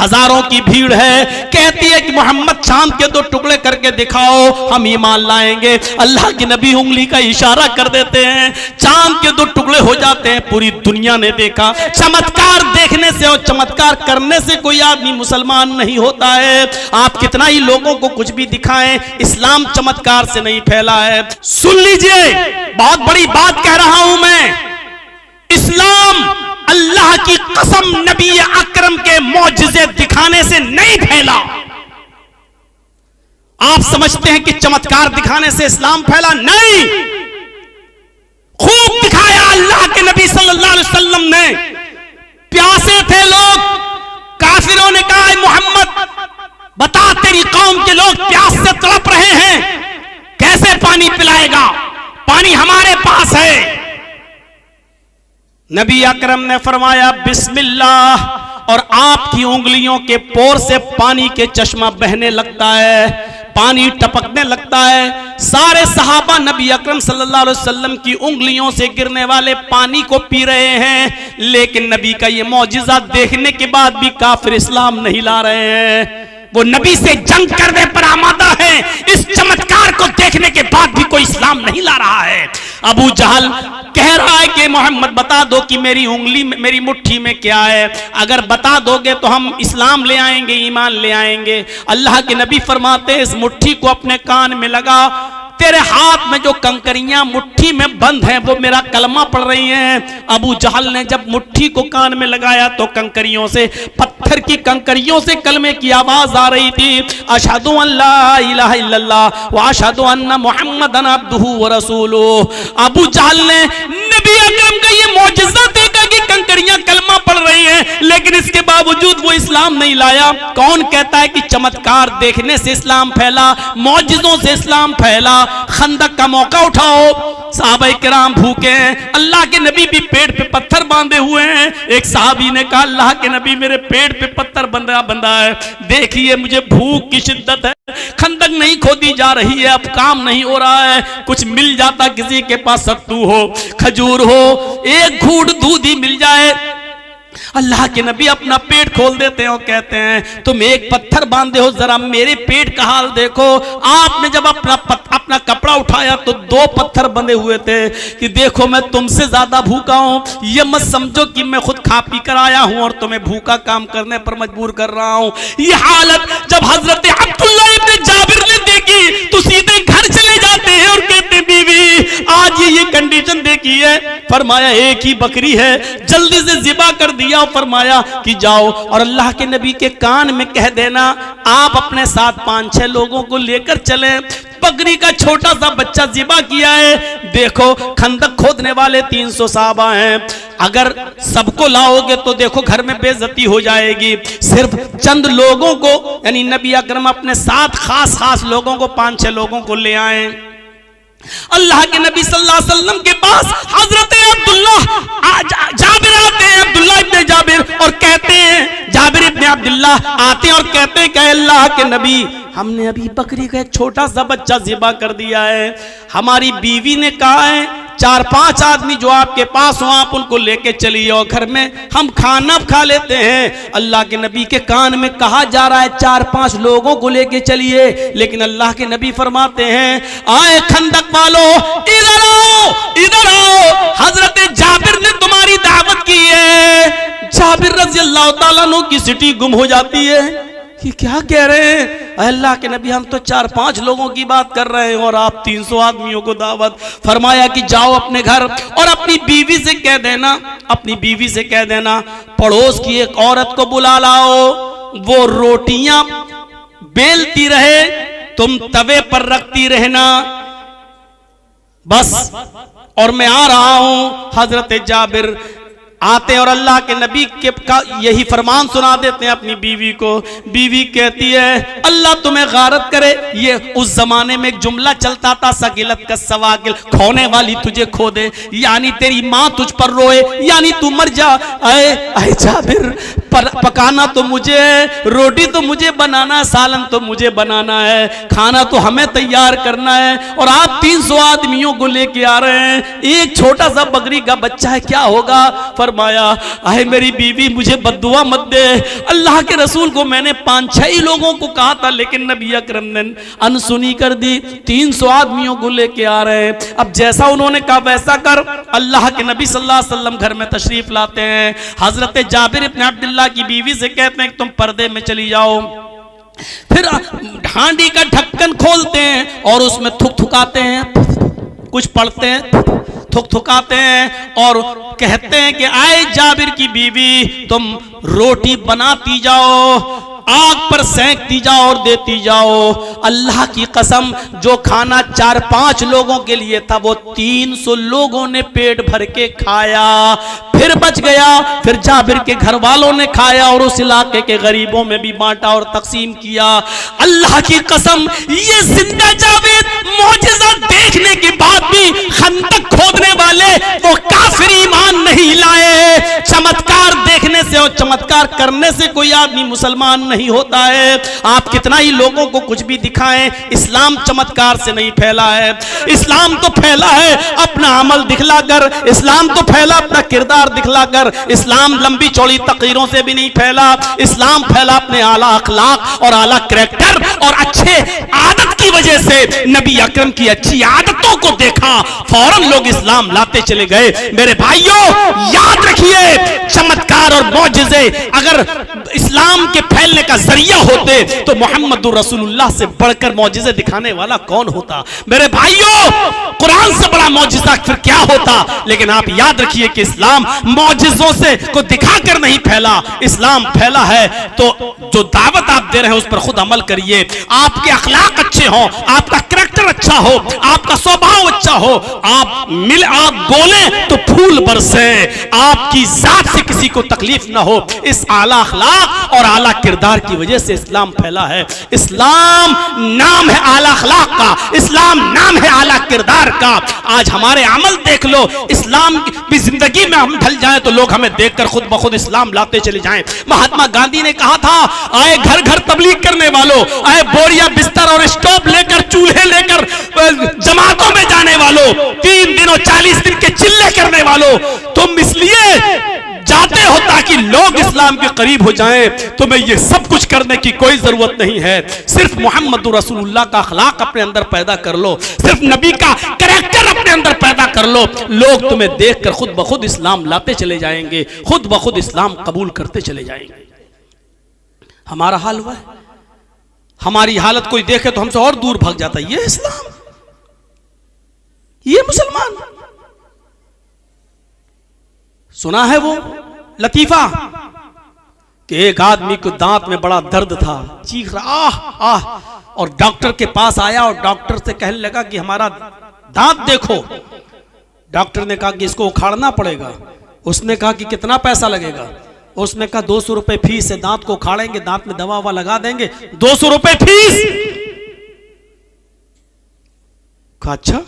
हजारों की भीड़ है, कहती है कि मोहम्मद चांद के 2 टुकड़े करके दिखाओ, हम ईमान लाएंगे। अल्लाह के नबी उंगली का इशारा कर देते हैं, चांद के 2 टुकड़े हो जाते हैं। पूरी दुनिया ने देखा। चमत्कार देखने से और चमत्कार करने से कोई आदमी मुसलमान नहीं होता है। आप कितना ही लोगों को कुछ भी दिखाएं, इस्लाम चमत्कार से नहीं फैला है। सुन लीजिए, बहुत बड़ी बात कह रहा हूं मैं, इस्लाम अल्लाह की कसम नबी अकरम के मौजिज़े दिखाने से नहीं फैला। आप समझते हैं कि चमत्कार दिखाने से इस्लाम फैला? नहीं, खूब दिखाया अल्लाह के नबी सल्लल्लाहु अलैहि वसल्लम ने। प्यासे थे लोग, काफिरों ने कहा मोहम्मद बता, तेरी कौम के लोग प्यास से तड़प रहे हैं, कैसे पानी पिलाएगा? पानी हमारे पास है। नबी अकरम ने फरमाया बिस्मिल्लाह, और आपकी उंगलियों के पोर से पानी के चश्मा बहने लगता है, पानी टपकने लगता है। सारे सहाबा नबी अकरम सल्लल्लाहु अलैहि वसल्लम की उंगलियों से गिरने वाले पानी को पी रहे हैं, लेकिन नबी का ये मौजिज़ा देखने के बाद भी काफिर इस्लाम नहीं ला रहे हैं। वो नबी से जंग करने पर आमादा है, इस चमत्कार को देखने के बाद भी कोई इस्लाम नहीं ला रहा है। अबू जहल कह रहा है कि मोहम्मद बता दो कि मेरी उंगली में, मेरी मुट्ठी में क्या है, अगर बता दोगे तो हम इस्लाम ले आएंगे, ईमान ले आएंगे। अल्लाह के नबी फरमाते हैं, इस मुट्ठी को अपने कान में लगा, तेरे हाथ में जो कंकरियां मुट्ठी में बंद हैं वो मेरा कलमा पढ़ रही हैं। अबू जहल ने जब मुट्ठी को कान में लगाया तो कंकरियों से, पत्थर की कंकरियों से कलमे की आवाज आ रही थी, अशहदु अल्ला इलाहा इल्लल्लाह व अशहदु अन्ना मुहम्मदन अब्दुहु व रसूलुहु। अबू जहल ने नबी अकरम का ये मौजिज़ा देखा कि कंकरियां कलमा पढ़ रही हैं, लेकिन इसके बावजूद वो इस्लाम नहीं लाया। कौन कहता है कि चमत्कार देखने से इस्लाम फैला, मौजिज़ों से इस्लाम फैला? खंदक का मौका उठाओ, सहाबा किराम भूखे हैं, अल्लाह के नबी भी पेट पे पत्थर बांधे हुए हैं। एक सहाबी ने कहा, अल्लाह के नबी मेरे पेट पे पत्थर बंधा है, देखिए मुझे भूख की शिद्दत है, खंदक नहीं खोदी जा रही है, अब काम नहीं हो रहा है, कुछ मिल जाता, किसी के पास सत्तू हो, खजूर हो, एक घूंट दूध ही मिल जाए। अल्लाह के नबी अपना पेट खोल देते हैं और कहते हैं, तुम एक पत्थर बांधे हो, जरा मेरे पेट का हाल देखो। आपने जब अपना कपड़ा उठाया तो 2 पत्थर बंधे हुए थे कि देखो मैं तुमसे ज्यादा भूखा हूं, ये मत समझो कि मैं खुद खा पी कर आया हूं और तुम्हें भूखा काम करने पर मजबूर कर रहा हूं। ये हालत जब हजरत अब्दुल्ला इब्न जाबिर ने देखी तो सीधे घर चले जाते हैं और कहते हैं, बीवी आज ये कंडीशन देखी है। फरमाया एक ही बकरी है, जल्दी से ज़िबा कर दिया। फरमाया कि जाओ और अल्लाह के नबी के कान में कह देना, आप अपने साथ 5-6 लोगों को लेकर चलें। बकरी का छोटा सा बच्चा ज़िबा किया है। देखो खंदक खोदने वाले 300 साहबा हैं, अगर सबको लाओगे तो देखो घर में बेइज्जती हो जाएगी। सिर्फ चंद लोगों को, यानी नबी अकरम अपने साथ खास लोगों को, 5-6 लोगों को ले आए। अल्लाह के नबी सल्लल्लाहु अलैहि वसल्लम के पास हजरत जाबिर आते हैं, अब्दुल्ला इब्न जाबिर, और कहते हैं, जाबिर इब्न अब्दुल्ला आते हैं और कहते हैं कि अल्लाह के नबी, हमने अभी बकरी का एक छोटा सा बच्चा ज़िबा कर दिया है, हमारी बीवी ने कहा है 4-5 आदमी जो आपके पास हो आप उनको लेके चलिए और घर में हम खाना खा लेते हैं। अल्लाह के नबी के कान में कहा जा रहा है 4-5 लोगों को लेके चलिए, लेकिन अल्लाह के नबी फरमाते हैं, आए खंदक वालों इधर आओ, इधर आओ, हजरत जाबिर ने तुम्हारी दावत की है। जाबिर रज़ी अल्लाह ताला अन्हु की सिटी गुम हो जाती है कि क्या कह रहे हैं? अल्लाह के नबी हम तो 4-5 लोगों की बात कर रहे हैं और आप 300 आदमियों को दावत। फरमाया कि जाओ अपने घर और अपनी बीवी से कह देना, अपनी बीवी से कह देना पड़ोस की एक औरत को बुला लाओ, वो रोटियां बेलती रहे, तुम तवे पर रखती रहना बस, और मैं आ रहा हूं। हजरत जाबिर आते हैं और अल्लाह के नबी के का यही फरमान सुना देते हैं अपनी बीवी को। बीवी कहती है, अल्लाह तुम्हें गारत करे। ये उस जमाने में एक जुमला चलता था, सगिलत का सवागिल, खोने वाली तुझे खो दे, यानी तेरी माँ तुझ पर रोए, यानी तू मर जा। अरे जाबिर, पकाना तो मुझे है, रोटी तो मुझे बनाना है, सालन तो मुझे बनाना है, खाना तो हमें तैयार करना है, और आप 300 आदमियों को लेके आ रहे हैं, एक छोटा सा बकरी का बच्चा है, क्या होगा? फरमाया, आए मेरी बीवी मुझे बद्दुआ मत दे। अल्लाह के रसूल को मैंने 5-6 ही लोगों को कहा था, लेकिन नबी अकरम ने अनसुनी कर दी। 300 आदमियों को लेके आ रहे हैं। अब जैसा उन्होंने कहा वैसा कर। अल्लाह के नबी सल्लल्लाहु अलैहि वसल्लम घर में तशरीफ लाते हैं। हजरत जाबिर इब्न अब्दुल्लाह की बीवी से कहते हैं कि तुम पर्दे में चली जाओ। फिर हांडी का ढक्कन खोलते हैं और उसमें थुकथुकाते हैं, कुछ पढ़ते हैं, थुकथुकाते हैं और कहते हैं कि आए जाबिर की बीवी तुम रोटी बनाती जाओ, आग पर सेंकती जाओ और देती जाओ। अल्लाह की कसम, जो खाना 4-5 लोगों के लिए था वो 300 लोगों ने पेट भर के खाया, फिर बच गया। फिर जाबिर के घर वालों ने खाया और उस इलाके के गरीबों में भी बांटा और तकसीम किया। अल्लाह की कसम, ये जिंदा जावेद मौजिज़ा देखने के बाद भी खंदक खोदने वाले वो काफिर ईमान नहीं लाए। चमत्कार देखने से और चमत्कार करने से कोई आदमी मुसलमान नहीं होता है। आप कितना ही लोगों को कुछ भी दिखाएं, इस्लाम चमत्कार से नहीं फैला है। इस्लाम तो फैला है अपना अमल दिखलाकर, इस्लाम तो फैला अपना किरदार दिखलाकर। इस्लाम लंबी चौड़ी तकरीरों से भी नहीं फैला। इस्लाम फैला अपने आला अखलाक और आला करैक्टर और अच्छे आदत की वजह से। नबी अकरम की अच्छी आदतों को देखा, फौरन लोग इस्लाम लाते चले गए। मेरे भाइयों याद रखिए, चमत्कार और मौजिज़े अगर इस्लाम के फैलने का जरिया होते तो मोहम्मद रसूलुल्लाह से बढ़कर मौजिज़े दिखाने वाला कौन होता। मेरे भाइयों, कुरान से बड़ा मौजिज़ा फिर क्या होता। लेकिन आप याद रखिए कि इस्लाम मौजिज़ों से को दिखाकर नहीं फैला। इस्लाम फैला है तो जो दावत आप दे रहे हैं उस पर खुद अमल करिए। आपके अखलाक अच्छे हो, आपका करैक्टर अच्छा हो, आपका स्वभाव अच्छा हो, आप बोलें तो फूल बरसे, आपकी जात से किसी को तकलीफ ना हो। इस आला अखलाक और आला किरदार की वजह से इस्लाम फैला है। इस्लाम नाम है आला अखलाक का, इस्लाम नाम है आला किरदार का। आज हमारे अमल देख लो, इस्लाम की जिंदगी में हम ढल जाएं तो लोग हमें देखकर खुद ब खुद इस्लाम लाते चले जाएं। महात्मा गांधी ने कहा था, आए घर घर तबलीग करने वालों, आए बोरिया बिस्तर और स्टोव लेकर, चूल्हे लेकर जमातों में जाने वालों, 3 दिन और 40 दिन के चिल्ले करने वालों, तुम इसलिए जाते हो ताकि लोग इस्लाम के करीब हो जाएं। तुम्हें ये सब कुछ करने की कोई जरूरत नहीं है। सिर्फ मोहम्मद रसूलुल्लाह का अखलाक अपने अंदर पैदा कर लो, सिर्फ नबी का करैक्टर अपने अंदर पैदा कर लो, लोग तुम्हें देखकर खुद ब खुद इस्लाम लाते चले जाएंगे, खुद ब खुद इस्लाम कबूल करते चले जाएंगे। हमारा हाल हुआ है, हमारी हालत कोई देखे तो हमसे और दूर भाग जाता है। ये इस्लाम, ये मुसलमान। सुना है वो लतीफा कि एक आदमी को दांत में बड़ा दर्द था, चीख रहा आह आह, और डॉक्टर के पास आया और डॉक्टर से कहने लगा कि हमारा दांत देखो। डॉक्टर ने कहा कि इसको उखाड़ना पड़ेगा। उसने कहा कि कितना पैसा लगेगा। उसने कहा 200 रुपए फीस है, दांत को उखाड़ेंगे, दांत में दवा लगा देंगे, 200 रुपए फीस। कहा अच्छा,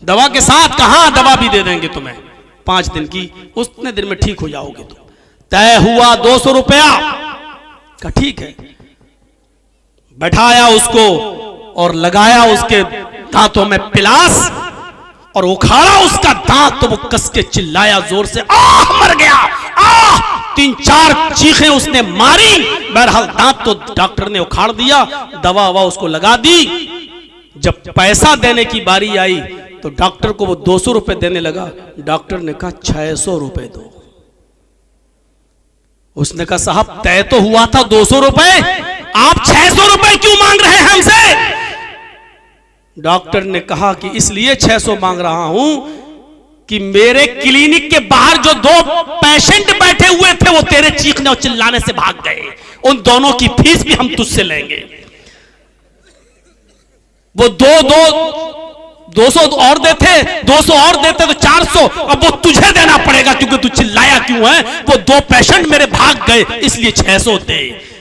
दवा के साथ कहा दवा भी दे देंगे तुम्हें 5 दिन की, उतने दिन में ठीक हो जाओगे तुम। तय हुआ 200 रुपया का, ठीक है। बैठाया उसको और लगाया उसके दांतों में पिलास और उखाड़ा उसका दांत, तो वो कस के चिल्लाया जोर से, आह मर गया, आह। 3-4 चीखें उसने मारी। बहरहाल दांत तो डॉक्टर ने उखाड़ दिया, दवा ववा उसको लगा दी। जब पैसा देने की बारी आई तो डॉक्टर को वो 200 रुपए देने लगा। डॉक्टर ने कहा 600 रुपए दो। उसने कहा साहब तय तो हुआ था 200 रुपए, आप 600 रुपए क्यों मांग रहे हैं हमसे? डॉक्टर ने कहा कि इसलिए 600 मांग रहा हूं कि मेरे क्लिनिक के बाहर जो 2 पेशेंट बैठे हुए थे वो तेरे चीखने और चिल्लाने से भाग गए। उन दोनों की फीस भी हम तुझसे लेंगे। वो 200 और देते, 200 और देते तो 400, अब वो तुझे देना पड़ेगा क्योंकि तू चिल्लाया क्यों है। वो 2 पेशेंट मेरे भाग गए इसलिए 600 दे।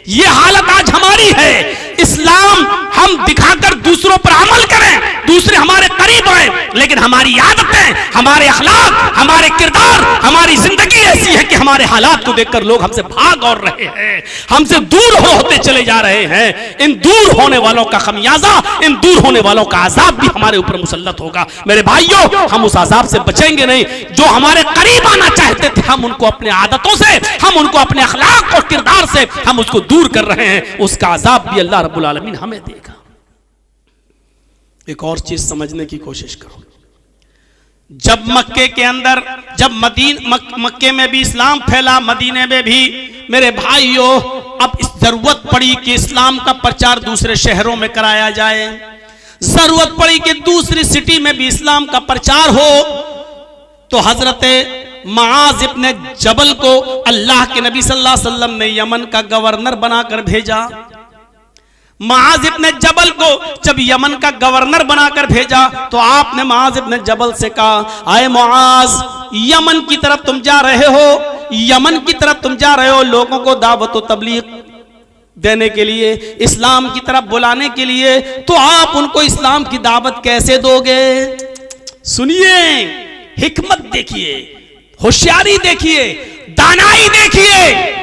ये हालत आज हमारी है। इस्लाम हम दिखाकर दूसरों पर अमल करें, दूसरे हमारे करीब आए, लेकिन हमारी आदतें, हमारे अखलाक, हमारे किरदार, हमारी जिंदगी ऐसी है कि हमारे हालात को देखकर लोग हमसे भाग और रहे हैं, हमसे दूर होते चले जा रहे हैं। इन दूर होने वालों का खमियाजा, इन दूर होने वालों का अजाब भी हमारे ऊपर मुसल्लत होगा। मेरे भाइयों, हम उस अजाब से बचेंगे नहीं। जो हमारे करीब आना चाहते थे, हम उनको अपने आदतों से, हम उनको अपने अखलाक और किरदार से हम उसको दूर कर रहे हैं। उसका अजाब भी अल्लाह रब्बुल आलमीन हमें देगा। एक और चीज समझने की कोशिश करो। जब मक्के के अंदर, जब मक्के में भी इस्लाम फैला, मदीने में भी, मेरे भाइयों, अब इस जरूरत पड़ी कि इस्लाम का प्रचार दूसरे शहरों में कराया जाए। जरूरत पड़ी कि दूसरी सिटी में भी इस्लाम का प्रचार हो। तो हजरत मुआज इब्न जबल को अल्लाह के नबी सल्लल्लाहु अलैहि वसल्लम ने यमन का गवर्नर बनाकर भेजा। मुआज इब्न जबल को जब यमन का गवर्नर बनाकर भेजा तो आपने मुआज इब्न जबल से कहा, आए मुआज, यमन की तरफ तुम जा रहे हो, यमन की तरफ तुम जा रहे हो लोगों को दावत व तबलीग देने के लिए, इस्लाम की तरफ बुलाने के लिए, तो आप उनको इस्लाम की दावत कैसे दोगे? सुनिए, हिकमत देखिए, होशियारी देखिए, दानाई देखिए।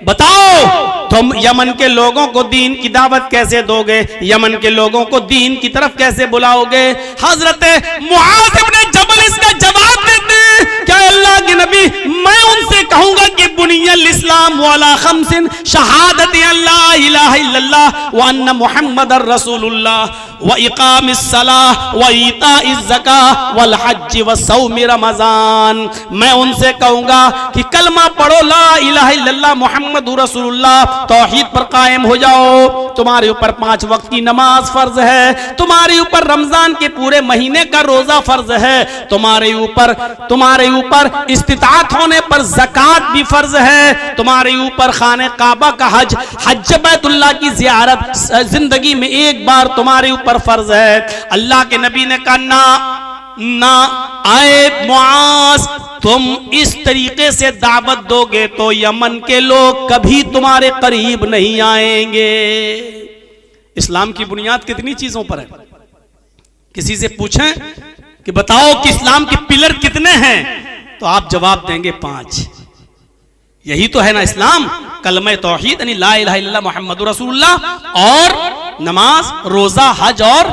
बताओ, तुम यमन के लोगों को दीन की दावत कैसे दोगे? यमन के लोगों को दीन की तरफ कैसे बुलाओगे? हजरत मुआज इब्न जबल इसका जवाब देते हैं, क्या अल्लाह के नबी, मैं उनसे कहूंगा कि बुनियल इस्लाम वाला खमसिन, शहादत अल्लाह इलाहा इल्लल्लाह व अन्ना मुहम्मदर रसूलुल्लाह व इकामिस सलाह व ईताइज ज़कात वल हज व सौम रमजान। मैं उनसे कहूंगा कि कलमा पढ़ो, ला इलाहा इल्लल्लाह मुहम्मदुर रसूलुल्लाह, तौहीद पर कायम हो जाओ। तुम्हारे ऊपर 5 वक्त की नमाज फर्ज है, तुम्हारे ऊपर रमजान के पूरे महीने का रोजा फर्ज है, तुम्हारे ऊपर इस्तिताअत होने पर ज़कात भी फर्ज है, तुम्हारे ऊपर खाने काबा का हज बैतुल्लाह की ज़ियारत जिंदगी में एक बार तुम्हारे ऊपर फर्ज है। अल्लाह के नबी ने कहा, ना आए मुआज, तुम इस तरीके से दावत दोगे तो यमन के लोग कभी तुम्हारे करीब नहीं आएंगे। इस्लाम की बुनियाद कितनी चीजों पर है? किसी से पूछें कि बताओ कि इस्लाम के पिलर कितने हैं, तो आप जवाब देंगे 5। यही तो है ना इस्लाम, कलमा तौहीद यानी ला इलाहा इल्लल्लाह मुहम्मदुर रसूलुल्लाह, और नमाज, रोजा, हज और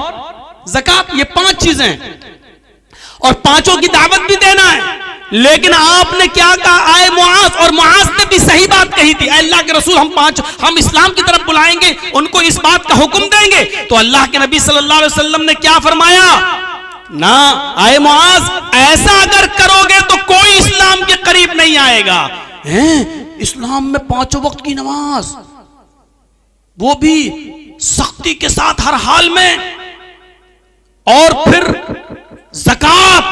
ज़कात, ये 5 चीजें हैं और 5 की दावत भी देना है। लेकिन आपने क्या कहा, आए मुआज, और मुआज ने भी सही बात कही थी, अल्लाह के रसूल, हम इस्लाम की तरफ बुलाएंगे, उनको इस बात का हुक्म देंगे। तो अल्लाह के नबी सल्लल्लाहु अलैहि वसल्लम ने क्या फरमाया, ना आए मुआज, ऐसा अगर करोगे तो कोई इस्लाम के करीब नहीं आएगा। इस्लाम में 5 वक्त की नमाज, वो भी सख्ती के साथ हर हाल में, और फिर ज़कात,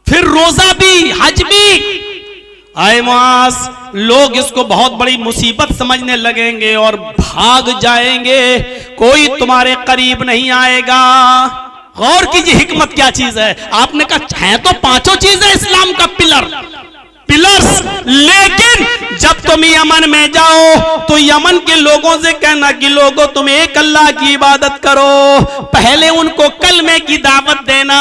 फिर रोजा भी, हज भी। आए मुआज, लोग इसको बहुत बड़ी मुसीबत समझने लगेंगे और भाग जाएंगे, कोई तुम्हारे करीब नहीं आएगा। गौर कीजिए हिकमत क्या चीज है। आपने कहा है तो 5 चीजें इस्लाम का पिलर्स, लेकिन जब तुम यमन में जाओ तो यमन के लोगों से कहना कि लोगों तुम एक अल्लाह की इबादत करो, पहले उनको कलमे की दावत देना।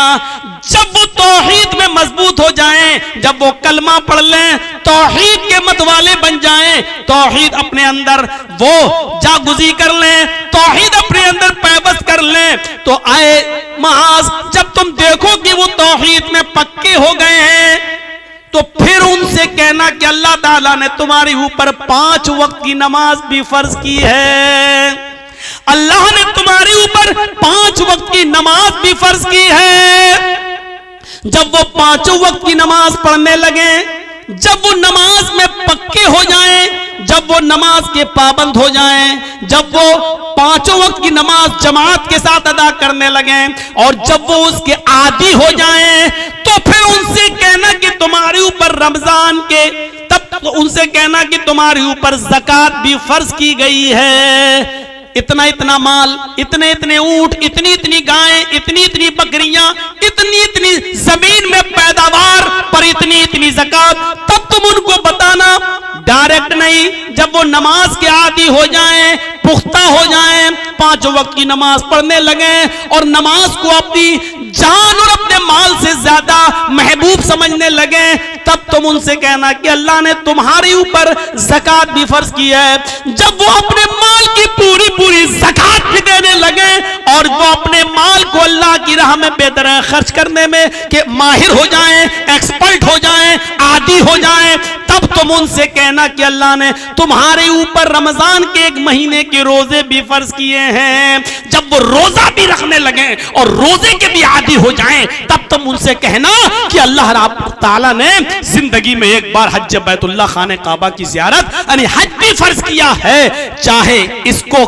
जब वो तौहीद में मजबूत हो जाएं, जब वो कलमा पढ़ लें, तौहीद के मतवाले बन जाएं, तौहीद अपने अंदर वो जागुजी कर लें, तौहीद अपने अंदर पैबस कर लें, तो आए मुआज, जब तुम देखो कि वो तौहीद में पक्के हो गए हैं, तो फिर उनसे कहना कि अल्लाह ताला ने तुम्हारे ऊपर 5 वक्त की नमाज भी फर्ज की है, अल्लाह ने तुम्हारे ऊपर 5 वक्त की नमाज भी फर्ज की है। जब वो 5 वक्त की नमाज पढ़ने लगे, जब वो नमाज में पक्के हो जाएं, जब वो नमाज के पाबंद हो जाएं, जब वो 5 वक्त की नमाज जमात के साथ अदा करने लगे, और जब वो उसके आदी हो जाएं, तो फिर उनसे कहना कि तुम्हारे ऊपर रमजान के, तब तो उनसे कहना कि तुम्हारे ऊपर ज़कात भी फर्ज की गई है। इतना इतना माल, इतने इतने ऊंट, इतनी इतनी गायें, इतनी इतनी बकरियां, इतनी इतनी जमीन में पैदावार पर इतनी इतनी ज़कात। तब तुम उनको बताना डायरेक्ट नहीं, जब वो नमाज के आदी हो जाएं, पुख्ता हो जाएं, 5 वक्त की नमाज पढ़ने लगे और नमाज को अपनी जान और अपने माल से ज्यादा महबूब समझने लगे, तब तुम उनसे कहना कि अल्लाह ने तुम्हारे ऊपर ज़कात भी फर्ज की है। जब वो अपने माल की पूरी पूरी ज़कात भी देने लगे और वो अपने माल को अल्लाह की राह में बेदरह खर्च करने में के माहिर हो जाएं, एक्सपर्ट हो जाएं, आदी हो जाएं, तब तुम उनसे कहना कि अल्लाह ने तुम्हारे ऊपर रमजान के 1 महीने के रोजे भी फर्ज किए हैं। जब वो रोजा भी रखने लगे और रोजे के भी आदी हो जाएं, तब तुम उनसे कहना कि अल्लाह रब्बुल ताला ने जिंदगी में एक बार हज बैतुल्लाह खाने काबा की ज़ियारत यानी हज भी फर्ज किया है, चाहे इसको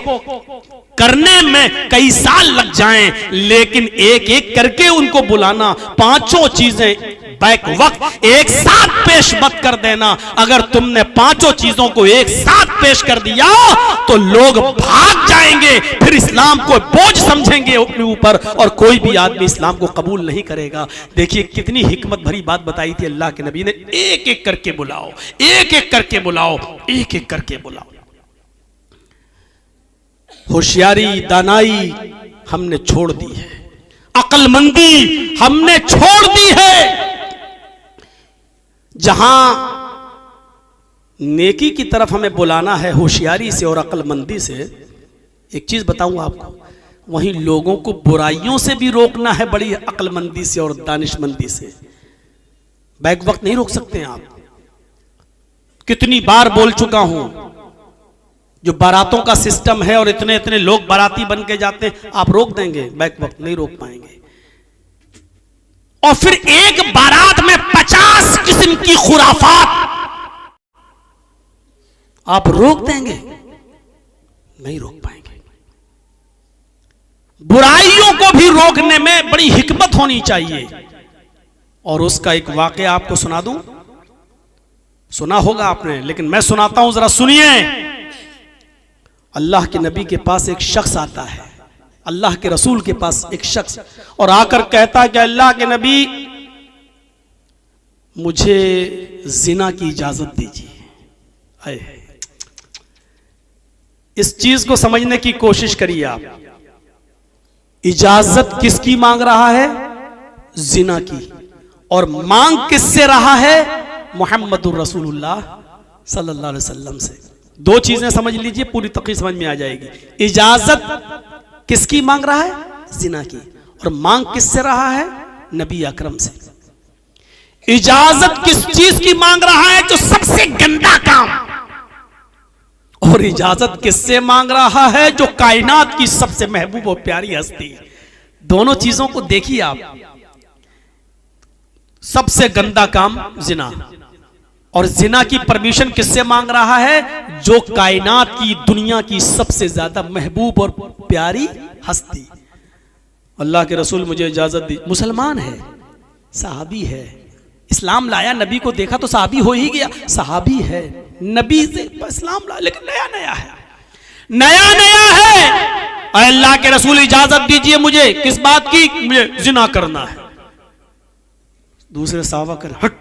करने में कई साल लग जाएं, लेकिन एक एक करके उनको बुलाना, 5 चीजें बैक वक्त एक साथ पेश मत कर देना। अगर तुमने 5 चीजों को एक साथ पेश कर दिया तो लोग भाग जाएंगे, फिर इस्लाम को बोझ समझेंगे अपने ऊपर और कोई भी आदमी इस्लाम को कबूल नहीं करेगा। देखिए कितनी हिकमत भरी बात बताई थी अल्लाह के नबी ने, एक एक करके बुलाओ, एक एक करके बुलाओ, एक एक करके बुलाओ। होशियारी दानाई हमने छोड़ दी है, अक्लमंदी हमने छोड़ दी है। जहां नेकी की तरफ हमें बुलाना है होशियारी से और अक्लमंदी से, एक चीज बताऊं आपको, वहीं लोगों को बुराइयों से भी रोकना है बड़ी अक्लमंदी से और दानिशमंदी से। बैक वक्त नहीं रोक सकते आप। कितनी बार बोल चुका हूं, जो बारातों का सिस्टम है और इतने इतने लोग बाराती बन के जाते हैं, आप रोक देंगे? बैक वक्त नहीं रोक पाएंगे। और फिर एक बारात में 50 किस्म की खुराफात आप रोक देंगे? नहीं रोक पाएंगे। बुराइयों को भी रोकने में बड़ी हिकमत होनी चाहिए। और उसका एक वाकया आपको सुना दूं, सुना होगा आपने, लेकिन मैं सुनाता हूं, जरा सुनिए। अल्लाह के नबी के पास एक शख्स आता है, अल्लाह के रसूल के पास एक शख्स, और आकर कहता है कि अल्लाह के नबी मुझे जिना की इजाजत दीजिए। इस चीज को समझने की कोशिश करिए आप। इजाजत किसकी मांग रहा है? जिना की। और मांग किससे रहा है? मुहम्मदुर रसूलुल्लाह सल्लल्लाहु अलैहि वसल्लम से। 2 चीजें समझ लीजिए, पूरी तकरीर समझ में आ जाएगी। इजाजत किसकी मांग रहा है? जिना की। और मांग किससे रहा है? नबी अकरम से। इजाजत किस चीज की मांग रहा है? जो सबसे गंदा काम। और इजाजत किससे मांग रहा है? जो कायनात की सबसे महबूब और प्यारी हस्ती। दोनों चीजों को देखिए आप। सबसे गंदा काम जिना, और जिना की परमिशन किससे मांग रहा है? जो कायनात की दुनिया की सबसे ज्यादा महबूब और प्यारी हस्ती। अल्लाह के रसूल मुझे इजाजत दी। मुसलमान है, सहाबी है, इस्लाम लाया, नबी को देखा तो सहाबी हो ही गया। सहाबी है, नबी से इस्लाम लाया, लेकिन नया नया है, नया नया है। अल्लाह के रसूल इजाजत दीजिए मुझे। किस बात की? मुझे जिना करना है। दूसरे साहबा कर हट,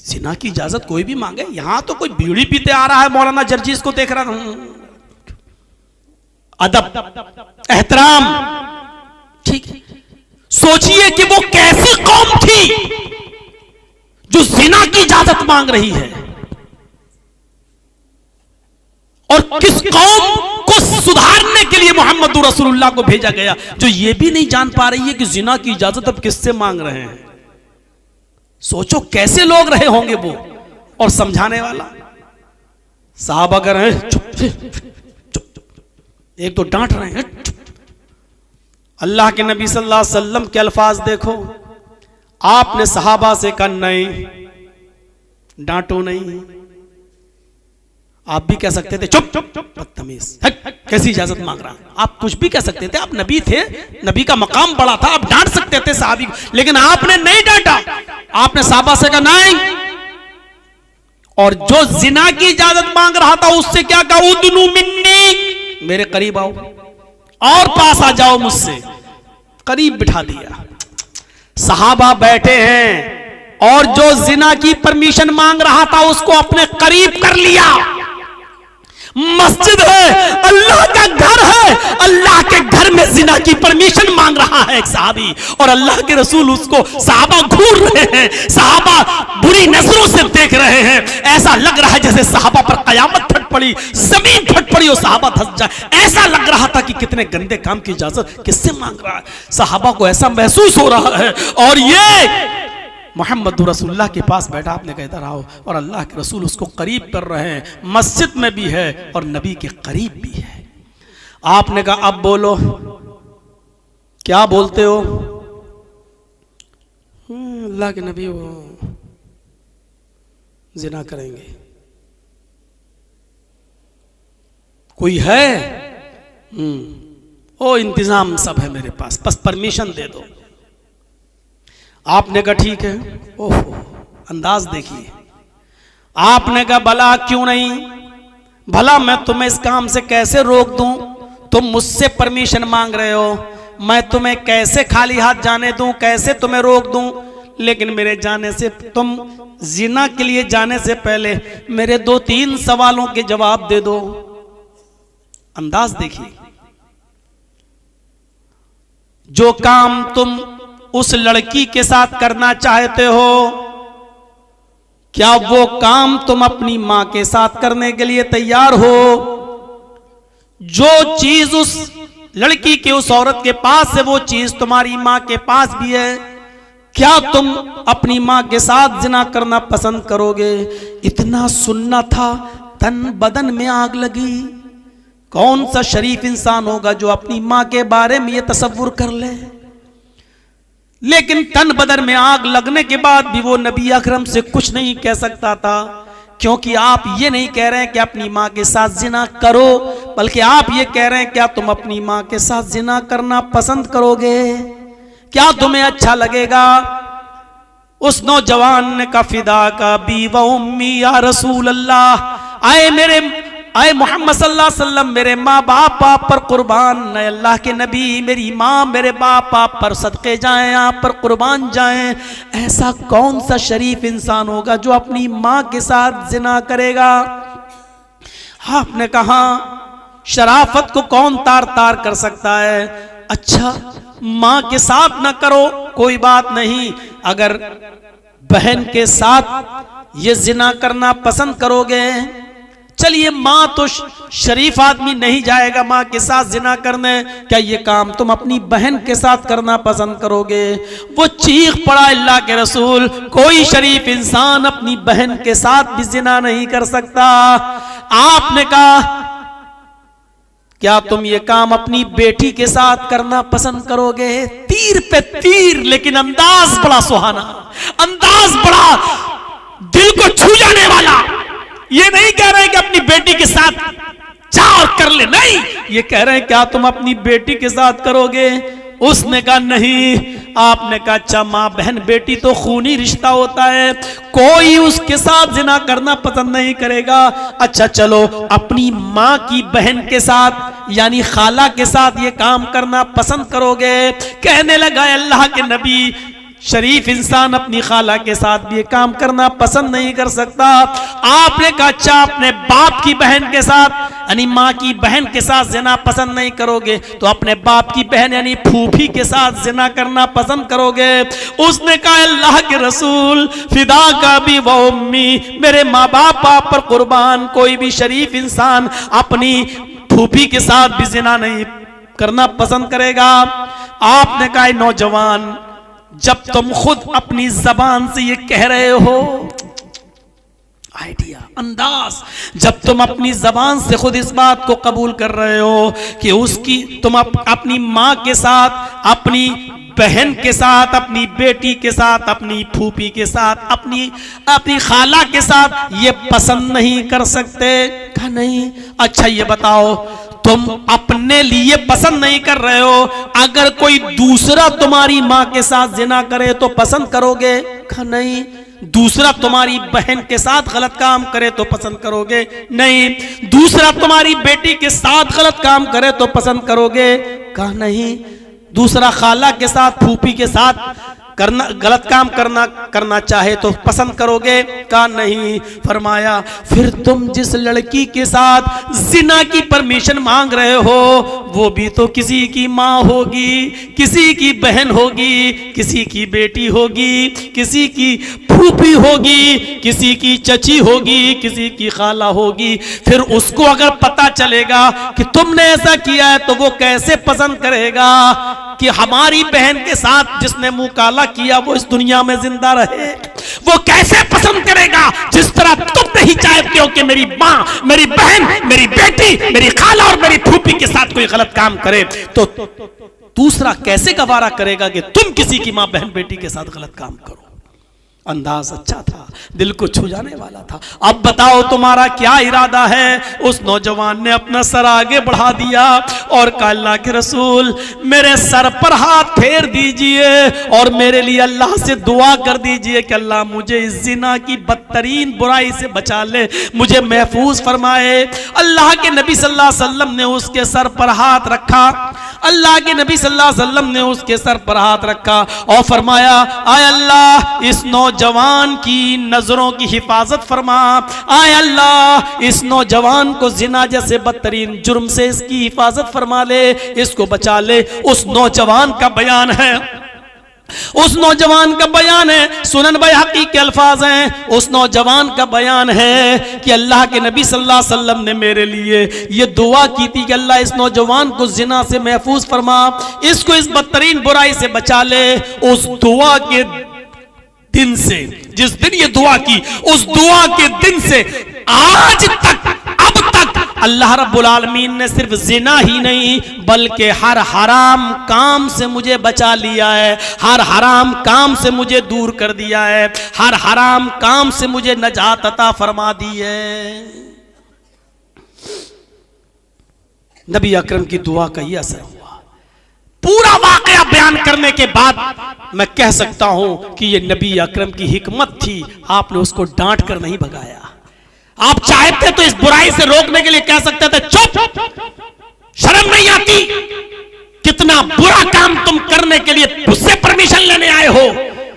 जिना की इजाजत कोई भी मांगे? यहां तो कोई बीड़ी पीते आ रहा है, मौलाना जर्जीस को देख रहा था। अदब, एहतराम, ठीक है। सोचिए कि वो कैसी कौम थी जो जिना की इजाजत मांग रही है, और किस कौम को सुधारने के लिए मोहम्मद रसूलुल्लाह को भेजा गया, जो ये भी नहीं जान पा रही है कि जिना की इजाजत अब किससे मांग रहे हैं। सोचो कैसे लोग रहे होंगे वो। और समझाने वाला साहब अगर है, चुप चुप, एक तो डांट रहे हैं, चुप। अल्लाह के नबी सल्लल्लाहु अलैहि वसल्लम के अल्फाज देखो। आपने सहाबा से कहा नहीं, डांटो नहीं। आप भी कह सकते थे चुप चुप चुप, बदतमीज, कैसी इजाजत मांग रहा। आप कुछ भी कह सकते थे, आप नबी थे, नबी का मकाम बड़ा था, आप डांट सकते थे साहबी को, लेकिन आपने नहीं डांटा। आपने साहबा से कहा नहीं। और जो जिना की इजाजत मांग रहा था उससे क्या कहा? उदनु मिन्नी, मेरे करीब आओ और पास आ जाओ मुझसे। करीब बिठा दिया। सहाबा बैठे हैं और जो जिना की परमिशन मांग रहा था उसको अपने करीब कर लिया। मस्जिद है, अल्लाह का घर है, अल्लाह के घर में जिना की परमिशन मांग रहा है एक सहाबी, और अल्लाह के रसूल उसको, सहाबा घूर रहे हैं, सहाबा बुरी नजरों से देख रहे हैं। ऐसा लग रहा है जैसे सहाबा पर कयामत फट पड़ी, जमीन फट पड़ी और सहाबा धंस जाए। ऐसा लग रहा था कि कितने गंदे काम की इजाजत किससे मांग रहा है। सहाबा को ऐसा महसूस हो रहा है। और ये मोहम्मद रसूलुल्लाह के पास बैठा, आपने कहा इधर आओ, और अल्लाह के रसूल उसको करीब कर रहे हैं, मस्जिद में भी है और नबी के करीब भी है। आपने कहा अब बोलो, क्या बोलते हो? अल्लाह के नबी वो जिना करेंगे। कोई है? ओ इंतजाम सब है मेरे पास, बस परमिशन दे दो। आपने कहा ठीक है। ओहो, अंदाज देखिए। आपने कहा भला क्यों नहीं, भला मैं तुम्हें इस काम से कैसे रोक दूं? तुम मुझसे परमिशन मांग रहे हो, मैं तुम्हें कैसे खाली हाथ जाने दूं, कैसे तुम्हें रोक दूं? लेकिन मेरे जाने से, तुम जिना के लिए जाने से पहले मेरे 2-3 सवालों के जवाब दे दो। अंदाज देखिए। जो काम तुम उस लड़की के साथ करना चाहते हो, क्या वो काम तुम अपनी मां के साथ करने के लिए तैयार हो? जो चीज उस लड़की के, उस औरत के पास है, वो चीज तुम्हारी मां के पास भी है। क्या तुम अपनी मां के साथ जिना करना पसंद करोगे? इतना सुनना था, तन बदन में आग लगी। कौन सा शरीफ इंसान होगा जो अपनी मां के बारे में ये तसव्वुर कर ले? लेकिन तन बदन में आग लगने के बाद भी वो नबी अकरम से कुछ नहीं कह सकता था, क्योंकि आप ये नहीं कह रहे हैं कि अपनी मां के साथ जिना करो, बल्कि आप ये कह रहे हैं क्या तुम अपनी मां के साथ जिना करना पसंद करोगे? क्या तुम्हें अच्छा लगेगा? उस नौजवान ने कहा फिदा का बी व उम्मी या रसूल अल्लाह, आए मोहम्मद सल्लल्लाहु अलैहि वसल्लम, मेरे माँ बाप आप पर कुर्बान, न अल्लाह के नबी, मेरी माँ मेरे बाप आप पर सदके जाएं, आप पर कुर्बान जाएं। ऐसा कौन सा शरीफ इंसान होगा जो अपनी माँ के साथ जिना करेगा? आपने कहा शराफत को कौन तार तार कर सकता है? अच्छा, माँ के साथ ना करो कोई बात नहीं, अगर बहन के साथ ये जिना करना पसंद करोगे, चलिए मां तो शरीफ आदमी नहीं जाएगा मां के साथ जिना करने, क्या ये काम तुम अपनी बहन के साथ करना पसंद करोगे? वो चीख पड़ा अल्लाह के रसूल, कोई शरीफ इंसान अपनी बहन के साथ भी जिना नहीं कर सकता। आपने कहा क्या तुम ये काम अपनी बेटी के साथ करना पसंद करोगे? तीर पे तीर, लेकिन अंदाज बड़ा सुहाना, अंदाज बड़ा दिल को छू जाने वाला। ये नहीं कह रहे कि अपनी बेटी के साथ चाह कर ले, नहीं, ये कह रहे हैं क्या तुम अपनी बेटी के साथ करोगे? उसने कहा नहीं। आपने कहा अच्छा, माँ बहन बेटी तो खूनी रिश्ता होता है, कोई उसके साथ जिना करना पसंद नहीं करेगा। अच्छा चलो, अपनी माँ की बहन के साथ यानी खाला के साथ ये काम करना पसंद करोगे? कहने लगा अल्लाह के नबी, शरीफ इंसान अपनी खाला के साथ भी ये काम करना पसंद नहीं कर सकता। आपने कहा अच्छा, अपने बाप की बहन के साथ यानी माँ की बहन के साथ जिना पसंद नहीं करोगे, तो अपने बाप की बहन यानी फूफी के साथ जिना करना पसंद करोगे? उसने कहा अल्लाह के रसूल, फिदा का भी वो उम्मी, मेरे माँ बाप आप पर कुर्बान, कोई भी शरीफ इंसान अपनी फूफी के साथ भी जिना नहीं करना पसंद करेगा। आपने कहा नौजवान, जब तुम खुद अपनी जबान से ये कह रहे हो, आइडिया, अंदाज, जब तुम अपनी जबान से खुद इस बात को कबूल कर रहे हो कि उसकी तुम अपनी माँ के साथ, अपनी बहन के साथ, अपनी बेटी के साथ, अपनी फूफी के साथ, अपनी खाला के साथ ये पसंद नहीं कर सकते? कहा नहीं। अच्छा ये बताओ, तुम अपने लिए पसंद नहीं कर रहे हो, अगर कोई दूसरा तुम्हारी माँ के साथ जिना करे तो पसंद करोगे? कहा नहीं। दूसरा तुम्हारी बहन के साथ गलत काम करे तो पसंद करोगे? नहीं। दूसरा तुम्हारी बेटी के साथ गलत काम करे तो पसंद करोगे? कहा नहीं। दूसरा खाला के साथ, फूफी के साथ गलत काम करना चाहे तो पसंद करोगे? कहा नहीं। फरमाया फिर तुम जिस लड़की के साथ जिना की परमिशन मांग रहे हो वो भी तो किसी की माँ होगी, किसी की बहन होगी, किसी की बेटी होगी, किसी की फूफी होगी, किसी की चची होगी, किसी की खाला होगी। फिर उसको अगर पता चलेगा कि तुमने ऐसा किया है तो वो कैसे पसंद करेगा कि हमारी बहन के साथ जिसने मुंह काला किया वो इस दुनिया में जिंदा रहे? वो कैसे पसंद करेगा जिस तरह तुम नहीं चाहते हो कि मेरी माँ, मेरी बहन, मेरी बेटी, मेरी खाला और मेरी फूफी के साथ कोई गलत काम करे, तो दूसरा कैसे गवारा करेगा कि तुम किसी की माँ, बहन, बेटी के साथ गलत काम करो? अंदाज अच्छा था, दिल को छू जाने वाला था। अब बताओ तुम्हारा क्या इरादा है? उस नौजवान ने अपना सर आगे बढ़ा दिया और कहा अल्लाह के रसूल मेरे सर पर हाथ फेर दीजिए और मेरे लिए अल्लाह से दुआ कर दीजिए कि अल्लाह मुझे इस जिना की बदतरीन बुराई से बचा ले, मुझे महफूज फरमाए। अल्लाह के नबी सल्लल्लाहु अलैहि वसल्लम ने उसके सर पर हाथ रखा, अल्लाह के नबी सल्लल्लाहु अलैहि वसल्लम ने उसके सर पर हाथ रखा और फरमाया आय अल्लाह इस नौजवान की नजरों की हिफाजत फरमा, आय अल्लाह इस नौजवान को जिना जैसे बदतरीन जुर्म से इसकी हिफाजत फरमा ले, इसको बचा ले। उस नौजवान का बयान है, उस नौजवान का बयान है, सुनन बैहक़ी के अल्फाज हैं, उस नौजवान का बयान है कि अल्लाह के नबी सल्लल्लाहु अलैहि वसल्लम ने मेरे लिए ये दुआ की थी कि अल्लाह इस नौजवान को जिना से महफूज फरमा, इसको इस बदतरीन बुराई से बचा ले। उस दुआ के दिन से, जिस दिन ये दुआ की, उस दुआ के दिन से आज तक, अब तक अल्लाह रब्बुल आलमीन ने सिर्फ जिना ही नहीं बल्कि हर हराम काम से मुझे बचा लिया है, हर हराम काम से मुझे दूर कर दिया है, हर हराम काम से मुझे नजात अता फरमा दी है। नबी अकरम की दुआ का ये असर हुआ। पूरा वाकया बयान करने के बाद मैं कह सकता हूं कि ये नबी अकरम की हिकमत थी, आपने उसको डांट कर नहीं भगाया। आप चाहते तो इस बुराई से रोकने के लिए कह सकते थे चुप, शर्म नहीं आती, कितना बुरा काम तुम करने के लिए उससे परमिशन लेने आए हो।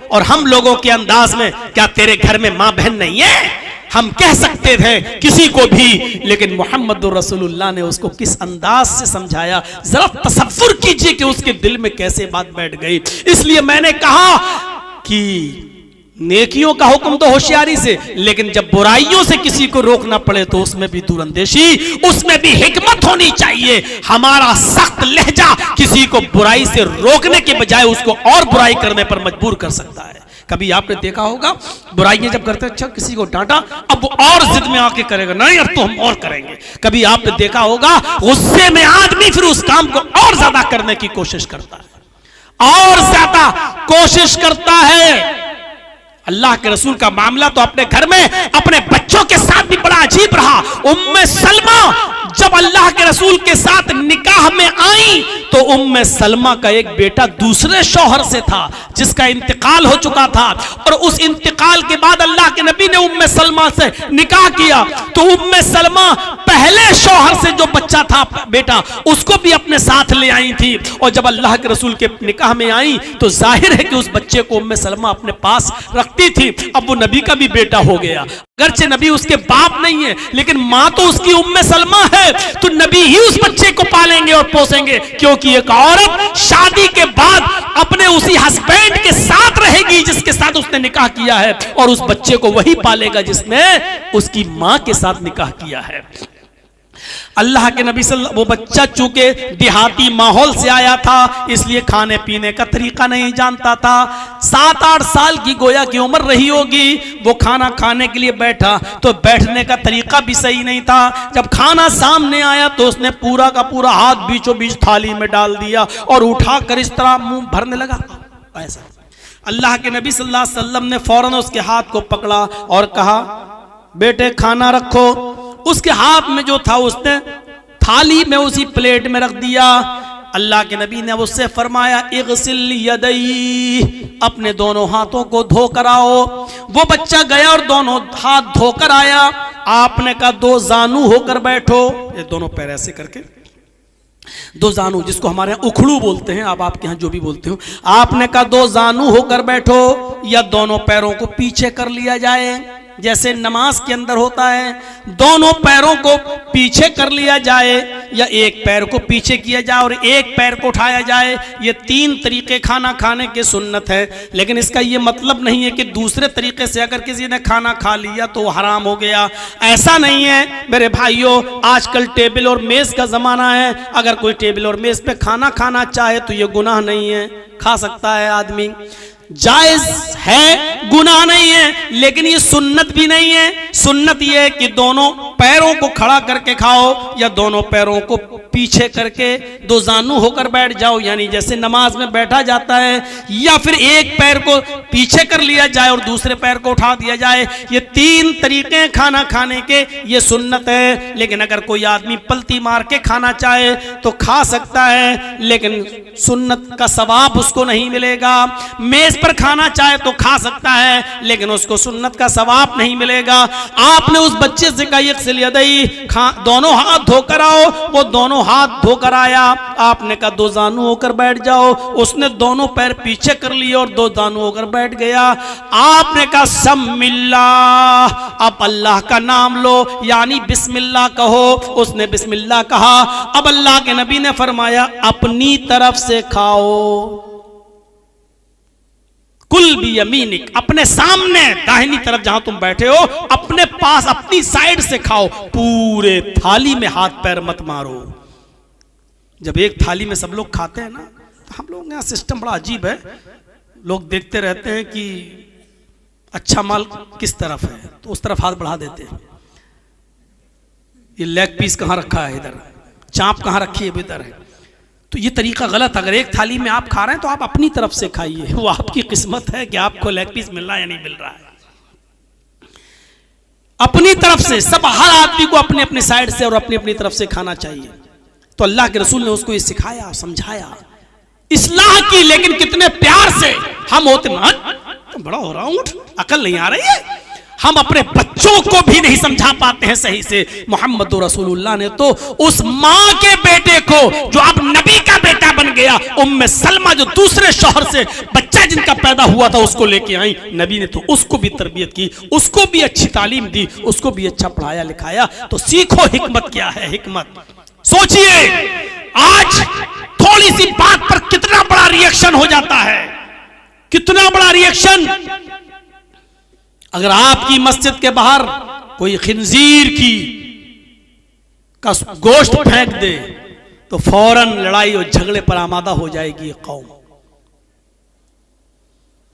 और हम लोगों के अंदाज में क्या तेरे घर में मां बहन नहीं है, हम कह सकते थे किसी को भी, लेकिन मोहम्मदुर रसूलुल्लाह ने उसको किस अंदाज से समझाया, जरा तसव्वुर कीजिए कि उसके दिल में कैसे बात बैठ गई। इसलिए मैंने कहा कि नेकियों का हुक्म तो होशियारी से, लेकिन जब बुराइयों से किसी को रोकना पड़े तो उसमें भी दूरअंदेशी, उसमें भी हिकमत होनी चाहिए। हमारा सख्त लहजा किसी को बुराई से रोकने के बजाय उसको और बुराई करने पर मजबूर कर सकता है। कभी आपने देखा होगा बुराइयां जब करते, अच्छा किसी को डांटा, अब वो और जिद में आके करेगा, नहीं अब तो हम और करेंगे। कभी आपने देखा होगा गुस्से में आदमी फिर उस काम को और ज्यादा करने की कोशिश करता है, और ज्यादा कोशिश करता है। अल्लाह के रसूल का मामला तो अपने घर में अपने बच्चों के साथ भी बड़ा अजीब रहा। उम्मे सलमा जब अल्लाह के रसूल के साथ निकाह में आई तो उम्मे सलमा का एक बेटा दूसरे शौहर से था जिसका इंतकाल हो चुका था, और उस इंतकाल के बाद अल्लाह के नबी ने उम्मे सलमा से निकाह किया तो उम्मे सलमा पहले शौहर से जो बच्चा था बेटा उसको भी अपने साथ ले आई थी। और जब अल्लाह के रसूल के निकाह में आई तो जाहिर है कि उस बच्चे को उम्मे सलमा अपने पास रखती थी। अब वो नबी का भी बेटा हो गया, अगरचे नबी उसके बाप नहीं है लेकिन मां तो उसकी उम्मे सलमा है, तो नबी ही उस बच्चे को पालेंगे और पोसेंगे, क्योंकि एक औरत शादी के बाद अपने उसी हस्बैंड के साथ रहेगी जिसके साथ उसने निकाह किया है, और उस बच्चे को वही पालेगा जिसने उसकी मां के साथ निकाह किया है। अल्लाह के नबी वो बच्चा चूंकि देहाती माहौल से आया था इसलिए खाने पीने का तरीका नहीं जानता था। 7-8 साल की गोया की उम्र रही होगी, वो खाना खाने के लिए बैठा तो बैठने का तरीका भी सही नहीं था। जब खाना सामने आया तो उसने पूरा का पूरा हाथ बीचों बीच थाली में डाल दिया और उठाकर इस तरह मुंह भरने लगा। ऐसा अल्लाह के नबी सल्लल्लाहु अलैहि वसल्लम ने फौरन उसके हाथ को पकड़ा और कहा बेटे खाना रखो। उसके हाथ में जो था उसने थाली में उसी प्लेट में रख दिया। अल्लाह के नबी ने उससे फरमाया इग़सिल यदैहि, अपने दोनों हाथों को धोकर आओ। वो बच्चा गया और दोनों हाथ धोकर आया। आपने कहा 2 जानू होकर बैठो, ये दोनों पैर ऐसे करके दो जानू, जिसको हमारे यहाँ उखड़ू बोलते हैं, आप आपके यहाँ जो भी बोलते हो, आपने कहा दो जानू होकर बैठो या दोनों पैरों को पीछे कर लिया जाए, जैसे नमाज के अंदर होता है, दोनों पैरों को पीछे कर लिया जाए या एक पैर को पीछे किया जाए और एक पैर को उठाया जाए। ये तीन तरीके खाना खाने के सुन्नत है। लेकिन इसका ये मतलब नहीं है कि दूसरे तरीके से अगर किसी ने खाना खा लिया तो हराम हो गया, ऐसा नहीं है मेरे भाइयों। आजकल टेबल और मेज का जमाना है, अगर कोई टेबल और मेज पे खाना खाना चाहे तो ये गुनाह नहीं है, खा सकता है आदमी, जायज है, गुनाह नहीं है। लेकिन ये सुन्नत भी नहीं है। सुन्नत ये है कि दोनों पैरों को खड़ा करके खाओ या दोनों पैरों को पीछे करके दो जानू होकर बैठ जाओ, यानी जैसे नमाज में बैठा जाता है, या फिर एक पैर को पीछे कर लिया जाए और दूसरे पैर को उठा दिया जाए। ये तीन तरीके खाना खाने के, ये सुन्नत है। लेकिन अगर कोई आदमी पलटी मार के खाना चाहे तो खा सकता है, लेकिन सुन्नत का सवाब उसको नहीं मिलेगा। मेज पर खाना चाहे तो खा सकता है, लेकिन उसको सुन्नत का सवाब नहीं मिलेगा। आपने उस बच्चे से कहा यग़सिल यदैहि, दोनों हाथ धोकर आओ, वो दोनों हाथ धोकर आया। आपने कहा दो जानू होकर बैठ जाओ, उसने दोनों पैर पीछे कर लिए और दो जानू होकर बैठ गया। आपने कहा सम्मिल्लाह, अब अल्लाह का नाम लो, यानी बिस्मिल्लाह कहो। उसने बिस्मिल्लाह कहा। अब अल्लाह के नबी ने फरमाया अपनी तरफ से खाओ, कुल भी यमीनिक, अपने सामने दाहिनी तरफ जहां तुम बैठे हो अपने पास अपनी साइड से खाओ, पूरे थाली में हाथ पैर मत मारो। जब एक थाली में सब लोग खाते हैं ना, तो हम लोग यहाँ सिस्टम बड़ा अजीब है, लोग देखते रहते हैं कि अच्छा माल किस तरफ है तो उस तरफ हाथ बढ़ा देते हैं। ये लेग पीस कहाँ रखा है, इधर चाप कहाँ रखी है, इधर है। तो ये तरीका गलत। अगर एक थाली में आप खा रहे हैं तो आप अपनी तरफ से खाइए, वो आपकी किस्मत है कि आपको लेग पीस मिल रहा है या नहीं मिल रहा है। अपनी तरफ से सब, हर आदमी को अपने अपने साइड से और अपनी अपनी तरफ से खाना चाहिए। तो अल्लाह के रसूल ने उसको ये सिखाया, समझाया, इस्लाह की। लेकिन कितने प्यार से हम होते, बड़ा हो रहा हूं, अकल नहीं आ रही है। हम अपने बच्चों को भी नहीं समझा पाते हैं सही से। मोहम्मद रसूलुल्लाह ने तो उस माँ के बेटे को जो अब नबी का बेटा बन गया, उम्मे सलमा, जो दूसरे शौहर से बच्चा जिनका पैदा हुआ था, उसको लेके आई। नबी ने तो उसको भी तरबियत की, उसको भी अच्छी तालीम दी, उसको भी अच्छा पढ़ाया लिखाया। तो सीखो हिकमत क्या है, हिकमत। सोचिए आज थोड़ी सी बात पर कितना बड़ा रिएक्शन हो जाता है, कितना बड़ा रिएक्शन। अगर आपकी मस्जिद के बाहर कोई खिंजीर का गोश्त फेंक दे तो फौरन लड़ाई और झगड़े पर आमादा हो जाएगी कौम।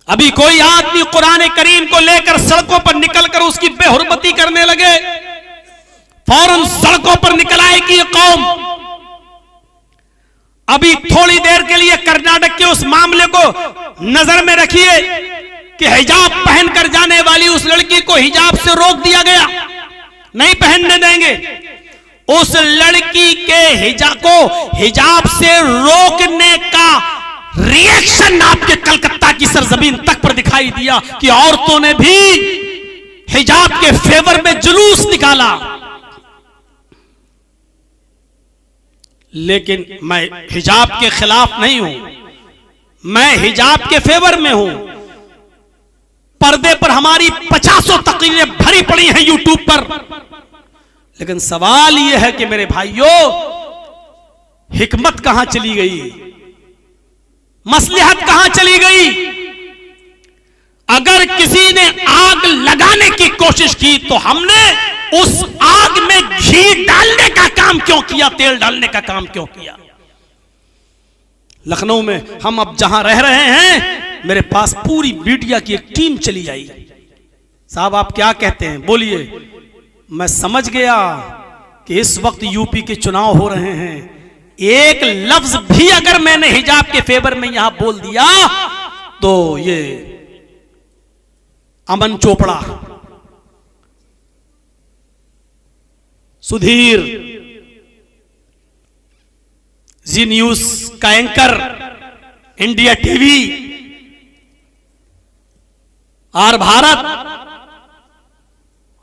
अभी कोई आदमी कुरान करीम को लेकर सड़कों पर निकलकर उसकी बेहुरमती करने लगे, फौरन सड़कों पर निकल आएगी कौम। अभी थोड़ी देर के लिए कर्नाटक के उस मामले को नजर में रखिए कि हिजाब पहनकर जाने वाली उस लड़की को हिजाब से रोक दिया गया, नहीं पहनने देंगे। उस लड़की के हिजाब से रोकने का रिएक्शन आपके कलकत्ता की सरजमीन तक पर दिखाई दिया कि औरतों ने भी हिजाब के फेवर में जुलूस निकाला। लेकिन मैं हिजाब के खिलाफ नहीं हूं, मैं हिजाब के फेवर में हूं। पर्दे पर हमारी 50 तकरीरें भरी पड़ी हैं यूट्यूब पर। लेकिन सवाल यह है कि मेरे भाइयों, हिकमत कहां चली गई, मसलहत कहां चली गई? अगर किसी ने आग लगाने की कोशिश की तो हमने उस आग में घी डालने का काम क्यों किया, तेल डालने का काम क्यों किया? लखनऊ में हम अब जहां रह रहे हैं, मेरे पास पूरी मीडिया की एक टीम चली आई। साहब आप क्या कहते हैं, बोलिए। मैं समझ गया कि इस वक्त यूपी के चुनाव हो रहे हैं, एक लफ्ज भी अगर मैंने हिजाब के फेवर में यहां बोल दिया तो ये अमन चोपड़ा, सुधीर, जी न्यूज का एंकर, इंडिया टीवी और भारत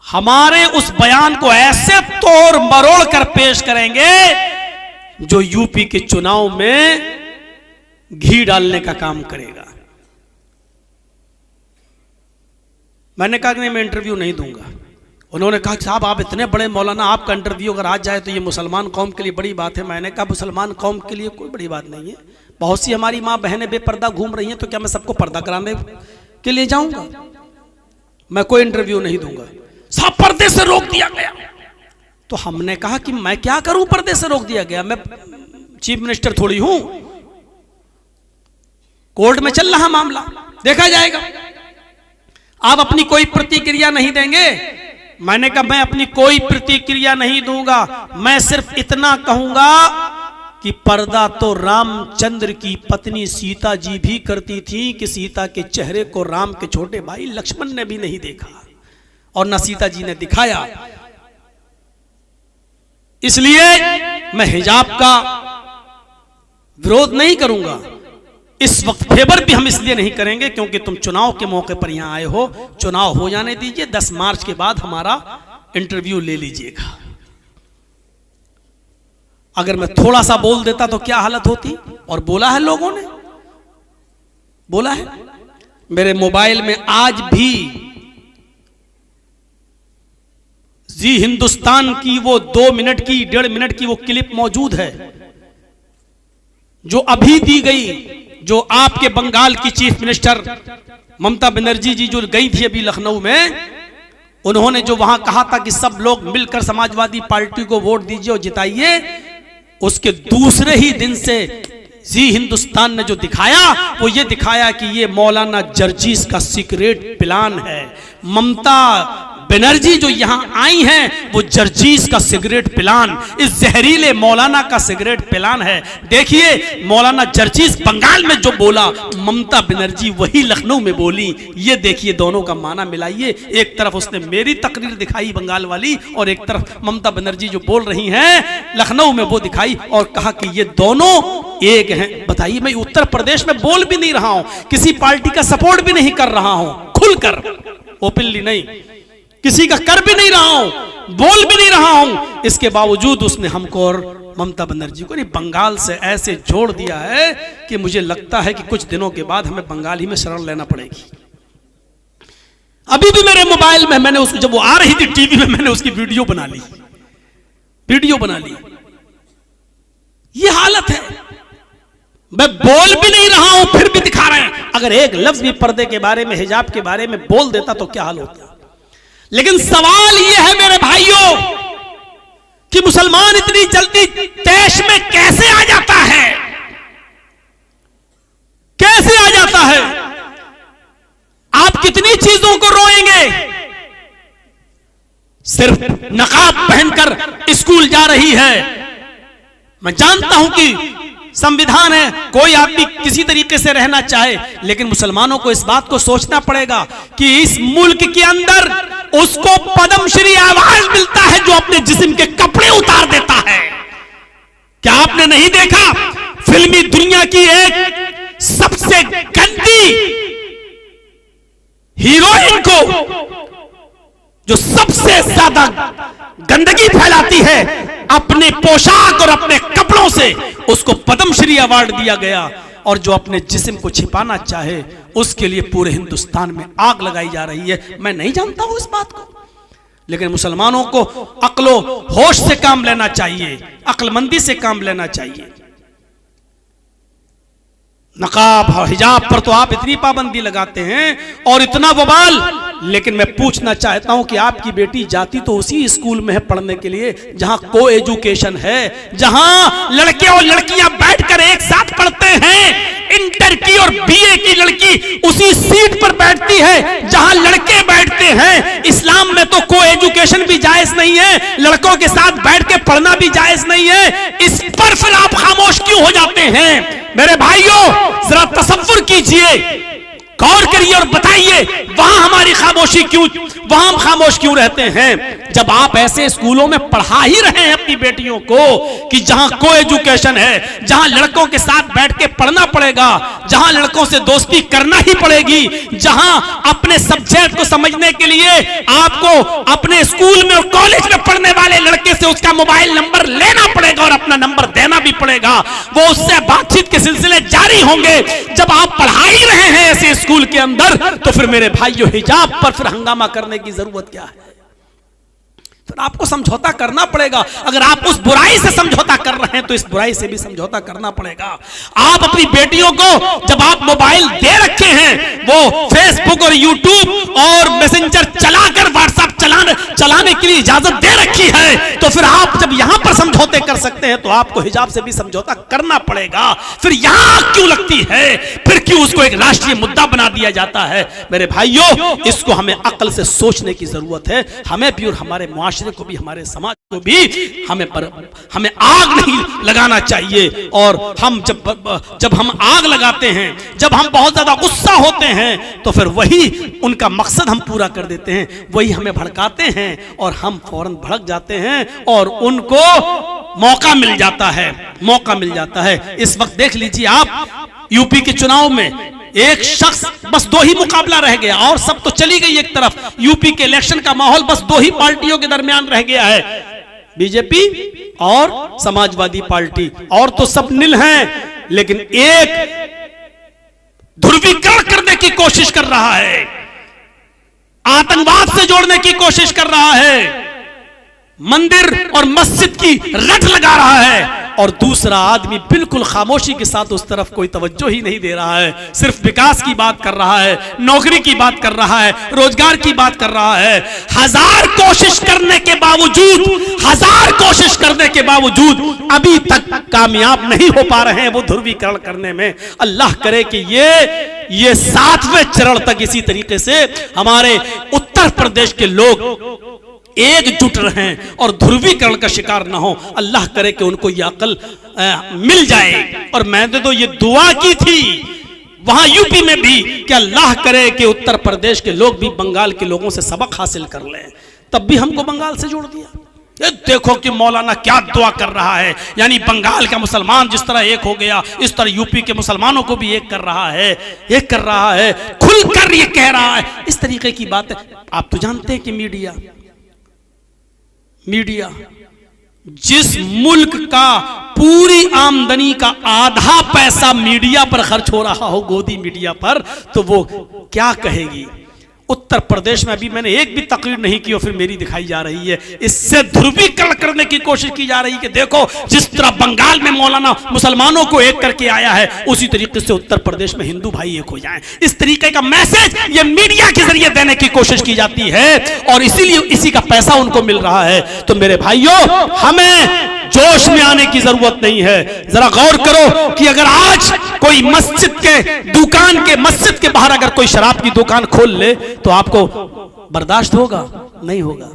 हमारे उस बयान को ऐसे तोड़ मरोड़ कर पेश करेंगे जो यूपी के चुनाव में घी डालने का काम करेगा। मैंने कहा कि नहीं, मैं इंटरव्यू नहीं दूंगा। उन्होंने कहा साहब आप इतने बड़े मौलाना, आपका इंटरव्यू अगर आज जाए तो ये मुसलमान कौम के लिए बड़ी बात है। मैंने कहा मुसलमान कौम के लिए कोई बड़ी बात नहीं है, बहुत सी हमारी माँ बहनें बेपर्दा घूम रही हैं, तो क्या मैं सबको पर्दा कराने के लिए जाऊंगा? मैं कोई इंटरव्यू नहीं दूंगा। साहब पर्दे से रोक दिया गया। तो हमने कहा कि मैं क्या करूं, पर्दे से रोक दिया गया? मैं चीफ मिनिस्टर थोड़ी हूं, कोर्ट में चल रहा मामला, देखा जाएगा। आप अपनी कोई प्रतिक्रिया नहीं देंगे? मैंने कहा मैं अपनी कोई प्रतिक्रिया नहीं दूंगा, मैं सिर्फ इतना कहूंगा कि पर्दा तो रामचंद्र की पत्नी सीता जी भी करती थी कि सीता के चेहरे को राम के छोटे भाई लक्ष्मण ने भी नहीं देखा और न सीता जी ने दिखाया। इसलिए मैं हिजाब का विरोध नहीं करूंगा। इस वक्त फेवर भी हम इसलिए नहीं करेंगे क्योंकि तुम चुनाव के मौके पर यहां आए हो। चुनाव हो जाने दीजिए, 10 मार्च के बाद हमारा इंटरव्यू ले लीजिएगा। अगर मैं थोड़ा सा बोल देता तो क्या हालत होती? और बोला है, लोगों ने बोला है। मेरे मोबाइल में आज भी जी हिंदुस्तान की वो 2 मिनट की 1.5 मिनट की वो क्लिप मौजूद है जो अभी दी गई, जो आपके बंगाल की चीफ मिनिस्टर ममता बनर्जी जी जो गई थी अभी लखनऊ में, उन्होंने जो वहां कहा था कि सब लोग मिलकर समाजवादी पार्टी को वोट दीजिए और जिताइए, उसके दूसरे ही दिन से जी हिंदुस्तान ने जो दिखाया वो ये दिखाया कि ये मौलाना जर्जीस का सीक्रेट प्लान है। ममता बनर्जी जो यहां आई हैं वो जर्जीस का सिगरेट प्लान, इस जहरीले मौलाना का सिगरेट प्लान है। देखिए मौलाना जर्जीस बंगाल में जो बोला, ममता बनर्जी वही लखनऊ में बोली। ये देखिए दोनों का माना मिलाइए। एक तरफ उसने मेरी तकरीर दिखाई बंगाल वाली और एक तरफ ममता बनर्जी जो बोल रही हैं लखनऊ में वो दिखाई और कहा कि ये दोनों एक हैं। बताइए, मैं उत्तर प्रदेश में बोल भी नहीं रहा हूं, किसी पार्टी का सपोर्ट भी नहीं कर रहा हूं, खुलकर ओपनली नहीं, किसी का कर भी नहीं रहा हूं, बोल भी नहीं रहा हूं। इसके बावजूद उसने हमको और ममता बनर्जी को नहीं बंगाल से ऐसे जोड़ दिया है कि मुझे लगता है कि कुछ दिनों के बाद हमें बंगाल ही में शरण लेना पड़ेगी। अभी भी मेरे मोबाइल में मैंने उसको, जब वो आ रही थी टीवी में, मैंने उसकी वीडियो बना ली। ये हालत है। मैं बोल भी नहीं रहा हूं फिर भी दिखा रहे हैं। अगर एक लफ्ज भी पर्दे के बारे में, हिजाब के बारे में बोल देता तो क्या हाल होता। लेकिन सवाल यह है मेरे भाइयों कि मुसलमान इतनी जल्दी तैश में कैसे आ जाता है, कैसे आ जाता है? आप कितनी चीजों को रोएंगे? सिर्फ नकाब पहनकर स्कूल जा रही है। मैं जानता हूं कि संविधान है, कोई आदमी किसी तरीके से रहना चाहे, लेकिन मुसलमानों को इस बात को सोचना पड़ेगा कि इस मुल्क के अंदर उसको पद्मश्री अवार्ड मिलता है जो अपने जिस्म के कपड़े उतार देता है। क्या आपने नहीं देखा फिल्मी दुनिया की एक सबसे गंदी हीरोइन को, जो सबसे ज्यादा गंदगी फैलाती है अपने पोशाक और अपने कपड़ों से, उसको पद्मश्री अवार्ड दिया गया। और जो अपने जिस्म को छिपाना चाहे उसके लिए पूरे हिंदुस्तान में आग लगाई जा रही है। मैं नहीं जानता हूं इस बात को, लेकिन मुसलमानों को अक्लो होश से काम लेना चाहिए, अक्लमंदी से काम लेना चाहिए। नकाब और हिजाब पर तो आप इतनी पाबंदी लगाते हैं और इतना बवाल, लेकिन मैं पूछना चाहता हूं कि आपकी बेटी जाती तो उसी स्कूल में है पढ़ने के लिए जहां को एजुकेशन है, जहां लड़के और लड़कियां बैठकर एक साथ पढ़ते हैं। इंटर की और बीए की लड़की उसी सीट पर बैठती है जहां लड़के बैठते हैं। इस्लाम में तो को एजुकेशन भी जायज नहीं है, लड़कों के साथ बैठ के पढ़ना भी जायज नहीं है। इस पर फिर आप खामोश क्यों हो जाते हैं? मेरे भाइयों जरा तसव्वुर कीजिए, गौर करिए और बताइए वहां हमारी खामोशी क्यों, वहां हम खामोश क्यों रहते हैं? जब आप ऐसे स्कूलों में पढ़ा ही रहे हैं अपनी बेटियों को कि जहां को एजुकेशन है, जहां लड़कों के साथ बैठ के पढ़ना पड़ेगा, जहां लड़कों से दोस्ती करना ही पड़ेगी, जहां अपने सब्जेक्ट को समझने के लिए आपको अपने स्कूल में और कॉलेज में पढ़ने वाले लड़के से उसका मोबाइल नंबर लेना पड़ेगा और अपना नंबर देना भी पड़ेगा, वो उससे बातचीत के सिलसिले जारी होंगे। जब आप पढ़ा ही रहे हैं ऐसे स्कूल के अंदर, तो फिर मेरे भाइयों हिजाब पर फिर हंगामा करने की जरूरत क्या है? फिर आपको समझौता करना पड़ेगा। अगर आप उस बुराई से समझौता कर रहे हैं तो इस बुराई से भी समझौता करना पड़ेगा। आप अपनी बेटियों को जब आप मोबाइल दे रखे हैं, वो फेसबुक और यूट्यूब और मैसेंजर चलाकर व्हाट्सएप चलाने के लिए इजाजत दे रखी है, तो फिर आप जब यहां पर समझौते कर सकते हैं तो आपको हिजाब से भी समझौता करना पड़ेगा। फिर यहां क्यों लगती है? फिर क्यों उसको एक राष्ट्रीय मुद्दा बना दिया जाता है? मेरे भाइयों, इसको हमें अक्ल से सोचने की जरूरत है। हमें भी और हमारे मुआशरे को भी, हमारे समाज को भी हमें आग नहीं लगाना चाहिए। और हम जब हम आग लगाते हैं, जब हम बहुत ज्यादा गुस्सा होते हैं, तो फिर वही उनका मकसद हम पूरा कर देते हैं, वही हमें भड़काते हैं और हम फौरन भड़क जाते हैं और उनको मौका मिल जाता है। इस वक्त देख लीजिए आप, यूपी के चुनाव में एक शख्स, बस दो ही मुकाबला रह गया और सब तो चली गई एक तरफ। यूपी के इलेक्शन का माहौल बस दो ही पार्टियों के दरमियान रह गया है, बीजेपी और समाजवादी पार्टी, और तो सब नील हैं। लेकिन एक ध्रुवीकरण करने की कोशिश कर रहा है, आतंकवाद से जोड़ने की कोशिश कर रहा है, मंदिर और मस्जिद की रट लगा रहा है, और दूसरा आदमी बिल्कुल खामोशी के साथ उस तरफ कोई तवज्जो ही नहीं दे रहा है, सिर्फ विकास की बात कर रहा है, नौकरी की बात कर रहा है, रोजगार की बात कर रहा है। हजार कोशिश करने के बावजूद अभी तक कामयाब नहीं हो पा रहे हैं वो ध्रुवीकरण करने में। अल्लाह करे कि ये 7वें चरण तक इसी तरीके से हमारे उत्तर प्रदेश के लोग एकजुट रहें और ध्रुवीकरण का शिकार ना हो। अल्लाह करे कि उनको यह अकल मिल जाए। और मैंने तो ये दुआ की थी वहां यूपी में भी कि अल्लाह करे कि उत्तर प्रदेश के लोग भी बंगाल के लोगों से सबक हासिल कर लें, तब भी हमको बंगाल से जोड़ दिया। ये देखो कि मौलाना क्या दुआ कर रहा है, यानी बंगाल का मुसलमान जिस तरह एक हो गया, इस तरह यूपी के मुसलमानों को भी एक कर रहा है, खुलकर ये कह रहा है। इस तरीके की बात है। आप तो जानते हैं कि मीडिया जिस मुल्क का पूरी आमदनी का आधा पैसा मीडिया पर खर्च हो रहा हो, गोदी मीडिया पर, तो वो क्या कहेगी? उत्तर प्रदेश में अभी मैंने एक भी तकरीर नहीं की और फिर मेरी दिखाई जा रही है। इससे ध्रुवीकरण करने की कोशिश की जा रही है कि देखो जिस तरह बंगाल में मौलाना मुसलमानों को एक करके आया है, उसी तरीके से उत्तर प्रदेश में हिंदू भाई एक हो जाएं। इस तरीके का मैसेज ये मीडिया के जरिए देने की कोशिश की जाती है और इसीलिए इसी का पैसा उनको मिल रहा है। तो मेरे भाइयों, हमें जोश में आने की जरूरत नहीं है। जरा गौर करो कि अगर आज कोई मस्जिद के बाहर अगर कोई शराब की दुकान खोल ले तो आपको बर्दाश्त होगा? नहीं होगा।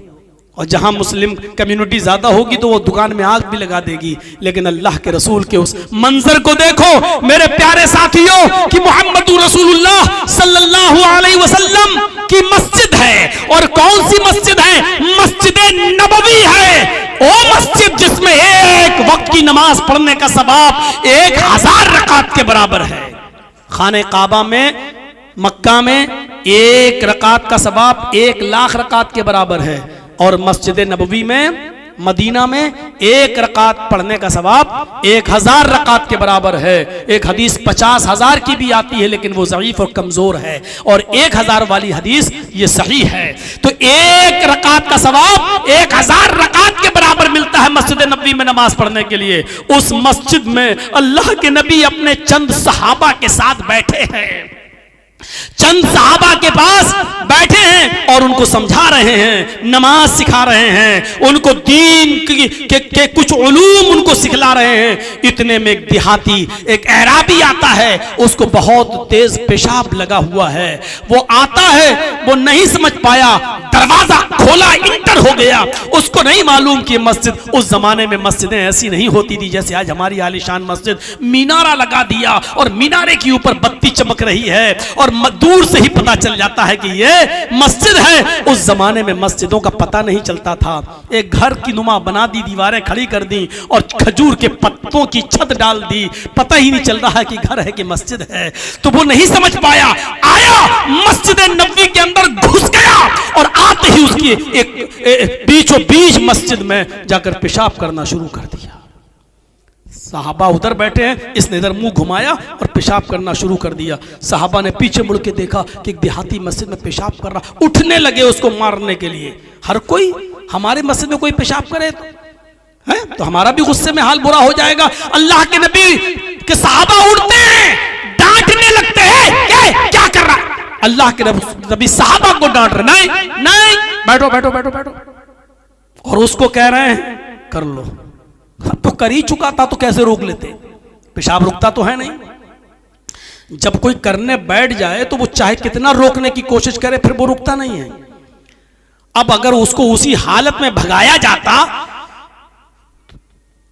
और जहां मुस्लिम कम्युनिटी ज्यादा होगी तो वो दुकान में आग भी लगा देगी। लेकिन अल्लाह के रसूल के उस मंजर को देखो मेरे प्यारे साथियों कि मोहम्मद रसूलुल्लाह सल्लल्लाहु अलैहि वसल्लम की मस्जिद है। और कौन सी मस्जिद है? मस्जिद नबवी है। वो मस्जिद जिसमें एक वक्त की नमाज पढ़ने का सवाब 1000 रकात के बराबर है। खाने काबा में, मक्का में 1 रकात का सवाब 1,00,000 रकात के बराबर है। और मस्जिद नबवी में, मदीना में 1 रकात पढ़ने का सवाब 1000 रकात के बराबर है। एक हदीस 50,000 की भी आती है लेकिन वो ज़ईफ और कमजोर है, और 1000 वाली हदीस ये सही है। तो 1 रकात का सवाब 1000 रकात के बराबर मिलता है मस्जिद नबवी में नमाज पढ़ने के लिए। उस मस्जिद में अल्लाह के नबी अपने चंद सहाबा के साथ बैठे हैं, चंद सहाबा के पास बैठे हैं और उनको समझा रहे हैं, नमाज सिखा रहे हैं, उनको दीन के कुछ उलूम उनको सिखला रहे हैं। इतने में एक देहाती, एक अराबी आता है, उसको बहुत तेज पेशाब लगा हुआ है। वो आता है, वो नहीं समझ पाया, दरवाजा खोला, इंटर हो गया। उसको नहीं मालूम कि मस्जिद, उस जमाने में मस्जिदें ऐसी नहीं होती थी जैसे आज हमारी आलीशान मस्जिद। मीनारा लगा दिया और मीनारे के ऊपर बत्ती चमक रही है और दूर से ही पता चल जाता है कि ये मस्जिद है। उस जमाने में मस्जिदों का पता नहीं चलता था। एक घर की नुमा बना दी, दीवारें खड़ी कर दी और खजूर के पत्तों की छत डाल दी, पता ही नहीं चल रहा है कि घर है कि मस्जिद है। तो वो नहीं समझ पाया, आया मस्जिद नबवी के अंदर घुस गया और आते ही उसकी एक बीचों बीच मस्जिद में जाकर पेशाब करना शुरू कर दिया। सहाबा उधर बैठे हैं, इसने इधर मुंह घुमाया और पेशाब करना शुरू कर दिया। सहाबा ने पीछे मुड़ के देखा कि एक देहाती मस्जिद में पेशाब कर रहा, उठने लगे उसको मारने के लिए। हर कोई हमारे मस्जिद में कोई पेशाब करे तो हमारा भी गुस्से में हाल बुरा हो जाएगा। अल्लाह के नबी के सहाबा उठते हैं, डांटने लगते हैं, क्या कर रहा है? अल्लाह के नबी सहाबा को डांट रहे, नहीं नहीं बैठो बैठो बैठो बैठो, और उसको कह रहे हैं कर लो। तो कर ही चुका था तो कैसे रोक लेते? पेशाब रुकता तो है नहीं। जब कोई करने बैठ जाए तो वो चाहे कितना रोकने की कोशिश करे फिर वो रुकता नहीं है। अब अगर उसको उसी हालत में भगाया जाता,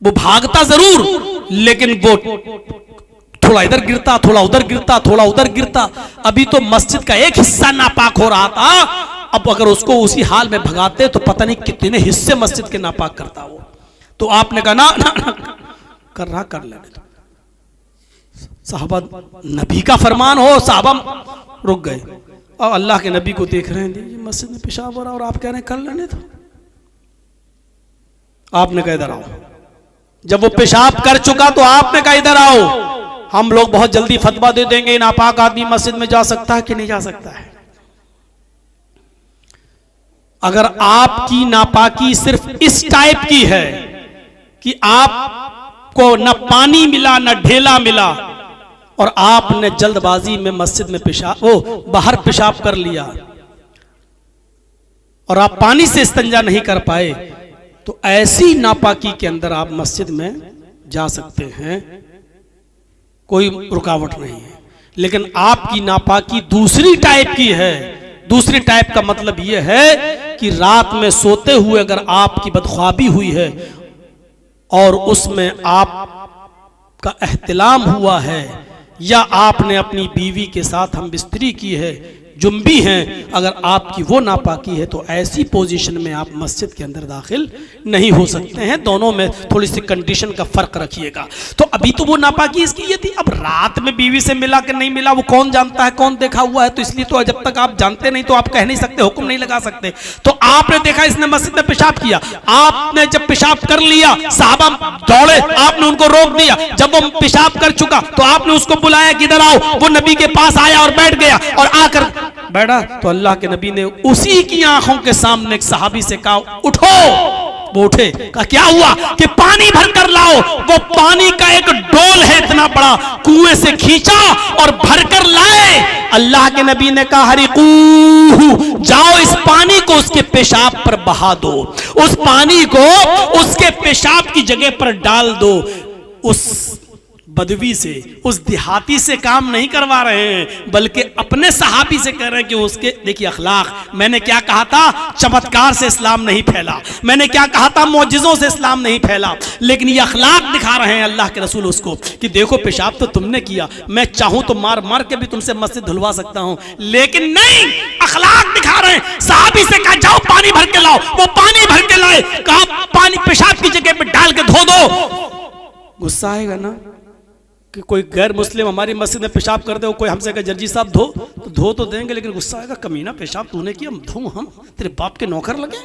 वो भागता जरूर लेकिन वो थोड़ा इधर गिरता, थोड़ा उधर गिरता, थोड़ा उधर गिरता। अभी तो मस्जिद का एक हिस्सा नापाक हो रहा था, अब अगर उसको उसी हाल में भगाते तो पता नहीं कितने हिस्से मस्जिद के नापाक करता वो। तो आपने कहा ना, ना, ना कर रहा कर लेने दो। साहबा नबी का फरमान हो, साहबा रुक गए और अल्लाह के नबी को देख रहे हैं मस्जिद में पेशाब हो रहा और आप कह रहे हैं कर लेने दो। आपने कहा इधर आओ। जब वो पेशाब कर चुका तो आपने कहा इधर आओ। हम लोग बहुत जल्दी फतवा दे देंगे नापाक आदमी मस्जिद में जा सकता है कि नहीं जा सकता है। अगर आपकी नापाकी सिर्फ इस टाइप की है कि आपको न पानी मिला न ढेला मिला और आपने जल्दबाजी में मस्जिद में बाहर पेशाब कर लिया और आप पानी से इस्तिंजा नहीं कर पाए, तो ऐसी नापाकी के अंदर आप मस्जिद में जा सकते हैं, कोई रुकावट नहीं है। लेकिन आपकी नापाकी दूसरी टाइप की है। दूसरी टाइप का मतलब यह है कि रात में सोते हुए अगर आपकी बदख्वाबी हुई है और उसमें आपका एहतिलाम हुआ है या आपने अपनी बीवी के साथ हम बिस्तरी की है, जुम्बी हैं, अगर आपकी वो नापाकी है तो ऐसी पोजीशन में आप मस्जिद के अंदर दाखिल नहीं हो सकते हैं। दोनों में थोड़ी सी कंडीशन का फर्क रखिएगा। तो अभी तो वो नापाकी इसकी ये थी, अब रात में बीवी से मिला कि नहीं मिला वो कौन जानता है, कौन देखा हुआ है। तो इसलिए तो जब तक आप जानते नहीं तो आप कह नहीं सकते, हुक्म नहीं लगा सकते। तो आपने देखा इसने मस्जिद में पेशाब किया, आपने जब पेशाब कर लिया साहबा दौड़े, आपने उनको रोक दिया। जब वो पेशाब कर चुका तो आपने उसको बुलाया कि इधर आओ। वो नबी के पास आया और बैठ गया और आकर बैठा तो अल्लाह के नबी ने उसी की आंखों के सामने एक सहाबी से कहा उठो। वो उठे, कहा क्या हुआ? कि पानी भर कर लाओ। वो पानी का एक डोल है इतना बड़ा, कुएं से खींचा और भर कर लाए। अल्लाह के नबी ने कहा हरिकूहु, जाओ इस पानी को उसके पेशाब पर बहा दो, उस पानी को उसके पेशाब की जगह पर डाल दो। उस बदवी से, उस देहाती से काम नहीं करवा रहे हैं, बल्कि अपने सहाबी से कह रहे हैं कि उसके देखिए अखलाक। मैंने क्या कहा था? चमत्कार से इस्लाम नहीं फैला। मैंने क्या कहा था? मौजिज़ों से इस्लाम नहीं फैला। लेकिन ये अखलाक दिखा रहे हैं अल्लाह के रसूल उसको कि देखो पेशाब तो तुमने किया, मैं चाहूं तो मार मार के भी तुमसे मस्जिद धुलवा सकता हूं, लेकिन नहीं, अखलाक दिखा रहे हैं। सहाबी से कहा जाओ पानी भर के लाओ। वो पानी भर के लाए, कहा पानी पेशाब की जगह पर डाल के धो दो। गुस्सा आएगा ना कि कोई गैर मुस्लिम हमारी मस्जिद में पेशाब कर दे, कोई हमसे कहे जर्जी साहब धो, तो धो तो देंगे, लेकिन गुस्सा आएगा, कमीना पेशाब तूने किया, धो हम तेरे बाप के नौकर लगे,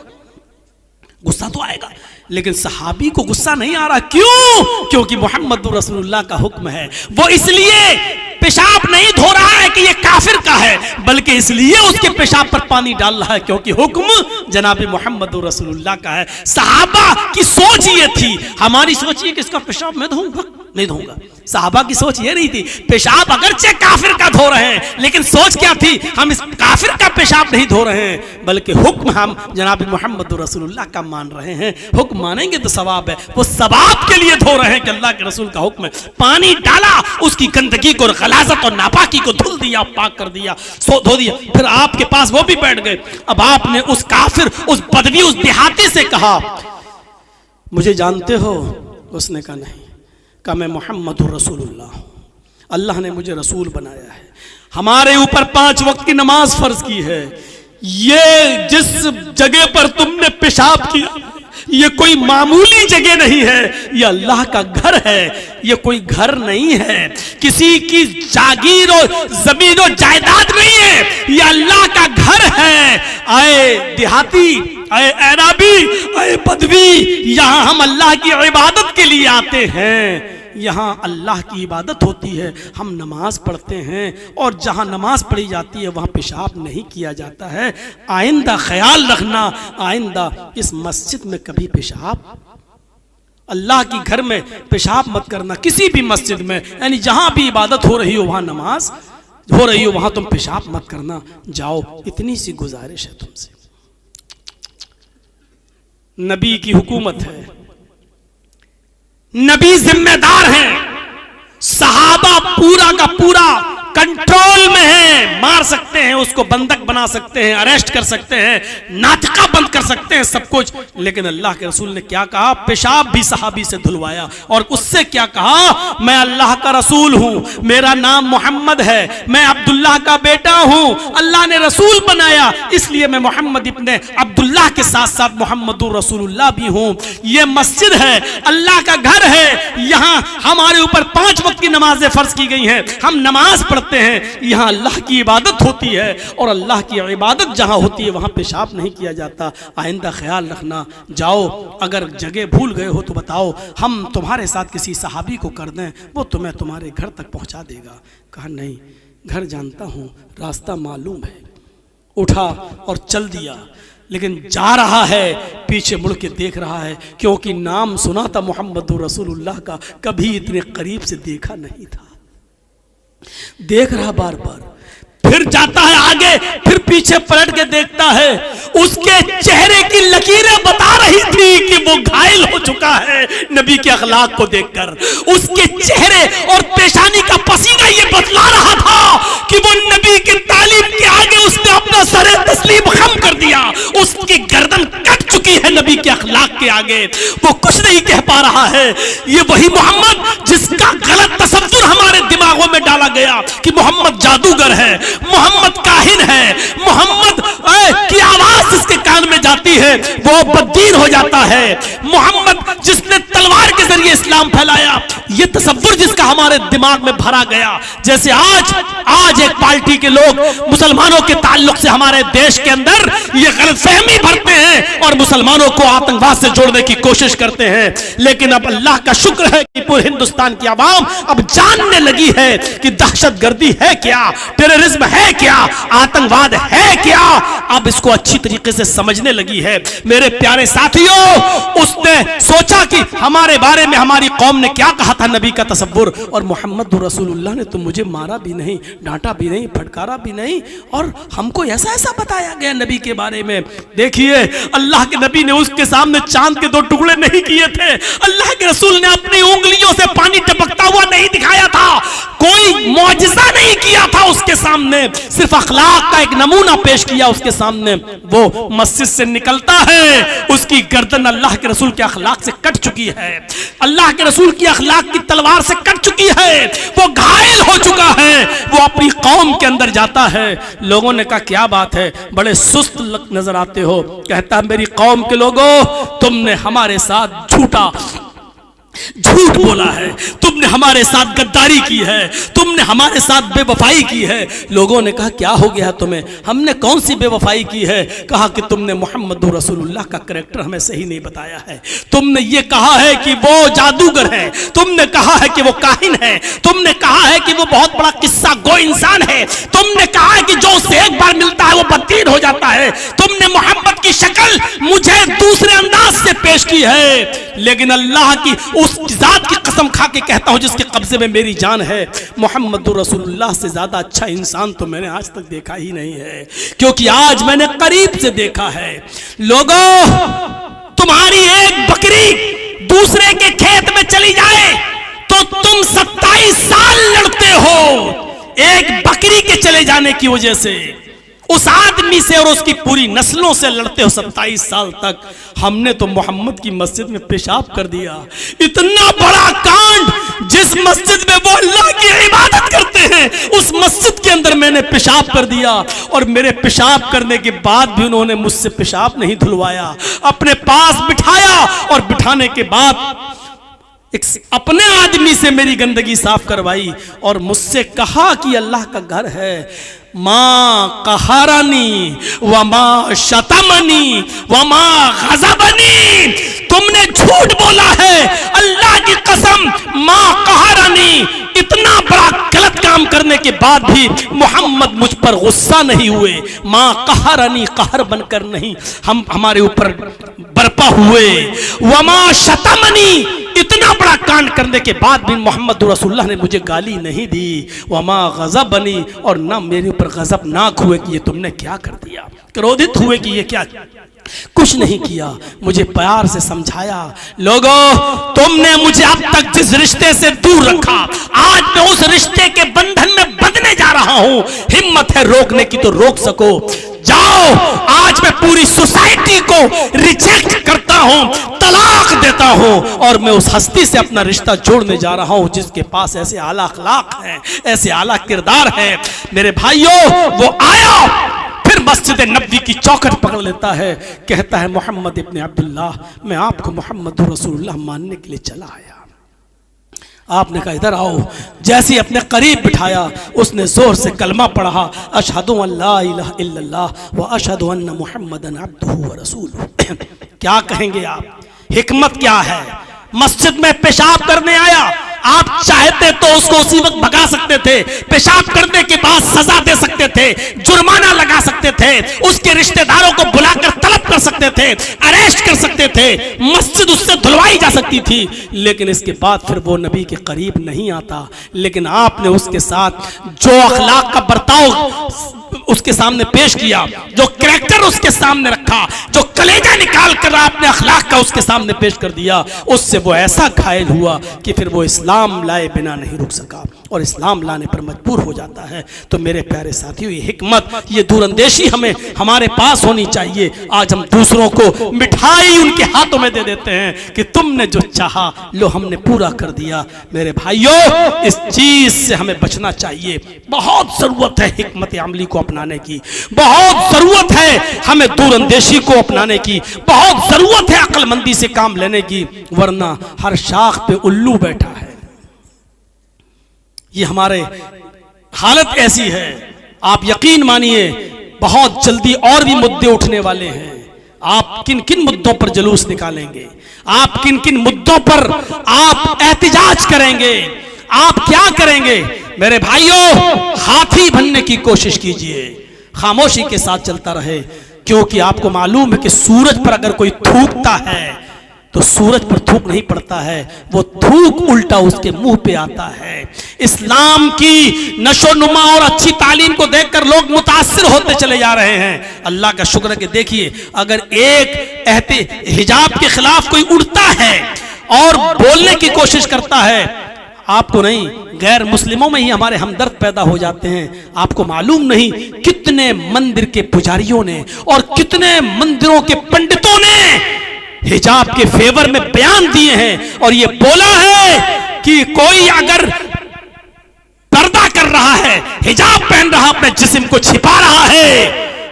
गुस्सा तो आएगा। लेकिन सहाबी को गुस्सा नहीं आ रहा, क्यों? क्योंकि मोहम्मद रसूलुल्लाह का हुक्म है। वो इसलिए पेशाब नहीं धो रहा है कि ये काफिर का है, बल्कि इसलिए उसके पेशाब पर पानी डाल रहा है क्योंकि हुक्म जनाब मोहम्मद रसूलुल्लाह का है। सहाबा की सोच ये थी, हमारी सोच ये कि इसका पेशाब मैं धोऊंगा, नहीं धोऊंगा। सहाबा की सोच ये नहीं थी। पेशाब अगरचे काफिर का धो रहे हैं, लेकिन सोच क्या थी? हम इस काफिर का पेशाब नहीं धो रहे हैं, बल्कि हुक्म हम जनाब मोहम्मद रसूलुल्लाह का मान रहे हैं। हुक्म मानेंगे तो सवाब है, वो सवाब के लिए धो रहे हैं कि अल्लाह के रसूल का हुक्म है। पानी डाला, उसकी गंदगी को, गलाजत और नापाकी को धुल दिया, पाक कर दिया, धो दिया। फिर आपके पास वो भी बैठ गए। अब आपने उस काफिर, उस बदवी, उस देहाती से कहा मुझे जानते हो? उसने कहा नहीं। कहा मैं मोहम्मद रसूलुल्लाह हूं, अल्लाह ने मुझे रसूल बनाया है। हमारे ऊपर 5 वक्त की नमाज फर्ज की है। ये जिस जगह पर तुमने पेशाब किया ये कोई मामूली जगह नहीं है, ये अल्लाह का घर है। ये कोई घर नहीं है, किसी की जागीर और जमीन और जायदाद नहीं है, ये अल्लाह का घर है। आए देहाती, आए ऐराबी, आए बदवी, यहां हम अल्लाह की इबादत के लिए आते हैं। यहाँ अल्लाह की इबादत होती है, हम नमाज पढ़ते हैं और जहाँ नमाज पढ़ी जाती है वहाँ पेशाब नहीं किया जाता है। आइंदा ख्याल रखना, आइंदा इस मस्जिद में कभी पेशाब, अल्लाह की घर में पेशाब मत करना। किसी भी मस्जिद में, यानी जहाँ भी इबादत हो रही हो, वहाँ नमाज हो रही हो, वहाँ तुम पेशाब मत करना। जाओ, इतनी सी गुजारिश है तुमसे। नबी की हुकूमत है, नबी जिम्मेदार हैं, सहाबा पूरा का पूरा कंट्रोल में है। मार सकते हैं उसको, बंधक बना सकते हैं, अरेस्ट कर सकते हैं, नाटका बंद कर सकते हैं, सब कुछ। लेकिन अल्लाह के रसूल ने क्या कहा? पेशाब भी सहाबी से धुलवाया और उससे क्या कहा? मैं अल्लाह का रसूल हूं, मेरा नाम मोहम्मद है, मैं अब्दुल्लाह का बेटा हूं, अल्लाह ने रसूल बनाया, इसलिए मैं मोहम्मद इब्ने अब्दुल्लाह के साथ साथ मोहम्मदुर रसूलुल्लाह भी हूं। ये मस्जिद है, अल्लाह का घर है, यहां हमारे ऊपर 5 वक्त की नमाजें फर्ज की गई हैं, हम नमाज पढ़ते हैं, यहां अल्लाह की इबादत होती है और अल्लाह की इबादत जहां होती है वहां पेशाब नहीं किया जाता। आइंदा ख्याल रखना। जाओ, अगर जगह भूल गए हो तो बताओ, हम तुम्हारे साथ किसी सहाबी को कर दें, वो तुम्हें तुम्हारे घर तक पहुंचा देगा। कहा नहीं, घर जानता हूं, रास्ता मालूम है। उठा और चल दिया, लेकिन जा रहा है, पीछे मुड़ के देख रहा है, क्योंकि नाम सुना था मोहम्मद रसूलुल्लाह का, कभी इतने करीब से देखा नहीं था। देख रहा बार बार, फिर जाता है आगे, फिर पीछे पलट के देखता है, उसके चेहरे की लकीरें बता रही थी कि वो घायल हो चुका है नबी के अखलाक को देखकर। उसके चेहरे और पेशानी का पसीना ये बतला रहा था कि वो नबी की तालीम के आगे उसने अपना सरे तस्लीम खम कर दिया, उसकी गर्दन कट चुकी है नबी के अखलाक के आगे, वो कुछ नहीं कह पा रहा है। ये वही मोहम्मद जिसका गलत तसव्वुर हमारे दिमागों में डाला गया कि मोहम्मद जादूगर है, मोहम्मद काहिन है, मोहम्मद की आवाज जिसके कान में जाती है वो बददीन हो जाता है, मोहम्मद जिसने तलवार के जरिए इस्लाम फैलाया, ये तसव्वुर जिसका हमारे दिमाग में भरा गया। जैसे आज एक पार्टी के लोग मुसलमानों के ताल्लुक से हमारे देश के अंदर ये गलतफहमी भरते हैं और मुसलमानों को आतंकवाद से जोड़ने की कोशिश करते हैं। लेकिन अब अल्लाह का शुक्र है कि पूरे हिंदुस्तान की आवाम अब जानने लगी है कि दहशतगर्दी है क्या, टेररिज्म है क्या, आतंकवाद है क्या, अब इसको अच्छी तरीके से समझने लगी है। मेरे प्यारे साथियों, उसने सोचा कि हमारे बारे में हमारी कौम ने क्या कहा था नबी का तसव्वुर, और मोहम्मद रसूलुल्लाह ने तो मुझे मारा भी नहीं, डांटा भी नहीं, फटकारा भी नहीं, और हमको ऐसा ऐसा बताया गया नबी के बारे में। देखिए, अल्लाह के नबी ने उसके सामने चांद के 2 टुकड़े नहीं किए थे, अल्लाह के रसूल ने अपनी उंगलियों से पानी टपकता हुआ नहीं दिखाया था, कोई मौजिज़ा नहीं किया था उसके सामने, सिर्फ अखलाक का एक नमूना पेश किया उसके सामने। वो मस्जिद से निकलता है, उसकी गर्दन अल्लाह के रसूल के अखलाक से कट चुकी है, अल्लाह के रसूल की अखलाक की तलवार से कट चुकी है, वो घायल हो चुका है। वो अपनी कौम के अंदर जाता है, लोगों ने कहा क्या बात है, बड़े सुस्त नजर आते हो। कहता है मेरी कौम के लोगों, तुमने हमारे साथ झूठ बोला है, तुमने हमारे साथ गद्दारी की है, तुमने हमारे साथ बेवफाई की है। लोगों ने कहा क्या हो गया तुम्हें? हमने कौन सी बेवफाई की है? कहा कि तुमने मोहम्मद रसूलुल्लाह का करैक्टर हमें सही नहीं बताया है, तुमने ये कहा है कि वो जादूगर है, तुमने कहा है कि वो काहिन है, तुमने कहा है कि वो बहुत बड़ा किस्सा गो इंसान है, तुमने कहा है कि जो उससे एक बार मिलता है वो बददीन हो जाता है, तुमने मोहम्मद की शक्ल मुझे दूसरे अंदाज से पेश की है। लेकिन अल्लाह की उस जात की कसम खा के कहता हूं जिसके कब्जे में मेरी जान है, मोहम्मद रसूलुल्लाह से ज्यादा अच्छा इंसान तो मैंने आज तक देखा ही नहीं है, क्योंकि आज मैंने करीब से देखा है। लोगों, तुम्हारी एक बकरी दूसरे के खेत में चली जाए तो तुम 27 साल लड़ते हो, एक बकरी के चले जाने की वजह से उस आदमी से और उसकी पूरी नस्लों से लड़ते हो 27 साल तक। हमने तो मोहम्मद की मस्जिद में पेशाब कर दिया, इतना बड़ा कांड कांड, जिस मस्जिद में वो अल्लाह की इबादत करते हैं उस मस्जिद के अंदर मैंने पेशाब कर दिया, और मेरे पेशाब करने के बाद भी उन्होंने मुझसे पेशाब नहीं धुलवाया, अपने पास बिठाया और बिठाने के बाद एक अपने आदमी से मेरी गंदगी साफ करवाई और मुझसे कहा कि अल्लाह का घर है। माँ कहारानी व माँ शतमनी व माँ गज़बनी, तुमने झूठ बोला है, अल्लाह की कसम माँ कहारानी, इतना बड़ा गलत काम करने के बाद भी मोहम्मद मुझ पर गुस्सा नहीं हुए। माँ कहारानी, कहर बनकर नहीं हमारे ऊपर बरपा हुए। व माँ शतमनी, इतना बड़ा कांड करने के बाद भी मोहम्मद रसूलुल्लाह ने मुझे गाली नहीं दी। वमा गज़ब बनी, और ना मेरे ऊपर गज़बनाक हुए कि ये तुमने क्या कर दिया, क्रोधित हुए कि ये क्या, कुछ नहीं किया, मुझे प्यार से समझाया। लोगों, तुमने मुझे अब तक जिस रिश्ते से दूर रखा, आज मैं उस रिश्ते के बंधन में बंधने जा रहा हूं। हिम्मत है रोकने की तो रोक सको, जाओ। आज मैं पूरी सोसाइटी को रिजेक्ट करता हूं, तलाक देता हूं, और मैं उस हस्ती से अपना रिश्ता जोड़ने जा रहा हूं जिसके पास ऐसे आला अखलाक हैं, ऐसे आला किरदार है। मेरे भाइयों, वो आया, फिर मस्जिद नबवी की चौखट पकड़ लेता है, कहता है मोहम्मद इब्न अब्दुल्लाह, मैं आपको मोहम्मद रसूलुल्लाह मानने के लिए चला आया। आपने कहा इधर आओ। जैसे ही अपने करीब बिठाया, उसने जोर से कलमा पढ़ा, अशहदु अल्ला इलाहा इल्लल्लाह व अशहदु अन्ना मुहम्मदन अब्दुहु व रसूलुहु। क्या कहेंगे आप? हिकमत क्या है? मस्जिद में पेशाब करने आया, आप चाहते तो उसको उसी वक्त भगा सकते थे, पेशाब करने के बाद सजा दे सकते थे, जुर्माना लगा सकते थे, उसके रिश्तेदारों को बुलाकर तलब कर सकते थे, अरेस्ट कर सकते थे, मस्जिद उससे धुलवाई जा सकती थी, लेकिन इसके बाद फिर वो नबी के करीब नहीं आता। लेकिन आपने उसके साथ जो अखलाक का बर्ताव उसके सामने पेश किया, जो कैरेक्टर उसके सामने रखा, जो कलेजा निकाल कर आपने अखलाक का उसके सामने पेश कर दिया, उससे वो ऐसा घायल हुआ कि फिर वो इस्लाम लाए बिना नहीं रुक सका और इस्लाम लाने पर मजबूर हो जाता है। तो मेरे प्यारे साथियों, ये हिकमत, ये दूरंदेशी हमें हमारे पास होनी चाहिए। आज हम दूसरों को मिठाई उनके हाथों में दे देते हैं कि तुमने जो चाहा लो हमने पूरा कर दिया। मेरे भाइयों, इस चीज से हमें बचना चाहिए। बहुत जरूरत है हिकमत अमली को अपनाने की, बहुत जरूरत है हमें दूरंदेशी को अपनाने की, बहुत जरूरत है अक्लमंदी से काम लेने की, वरना हर शाख पे उल्लू बैठा है। ये हमारे हालत ऐसी है, आप यकीन मानिए बहुत जल्दी और भी मुद्दे उठने वाले हैं। आप किन किन मुद्दों पर जुलूस निकालेंगे, आप किन किन मुद्दों पर आप एहतिजाज करेंगे, आप क्या करेंगे? मेरे भाइयों, हाथी बनने की कोशिश कीजिए, खामोशी के साथ चलता रहे, क्योंकि आपको मालूम है कि सूरज पर अगर कोई थूकता है तो सूरज पर थूक नहीं पड़ता है, वो थूक उल्टा उसके मुंह पे आता है। इस्लाम की नशोनुमा और अच्छी तालीम को देखकर लोग मुतासिर होते चले जा रहे हैं। अल्लाह का शुक्र है कि देखिए, अगर एक हिजाब के खिलाफ कोई उड़ता है और बोलने की कोशिश करता है, आपको नहीं, गैर मुस्लिमों में ही हमारे हमदर्द पैदा हो जाते हैं। आपको मालूम नहीं कितने मंदिर के पुजारियों ने और कितने मंदिरों के पंडितों ने हिजाब के फेवर में बयान दिए हैं और ये बोला है कि कोई अगर पर्दा कर रहा है, हिजाब पहन रहा, अपने जिस्म को छिपा रहा है,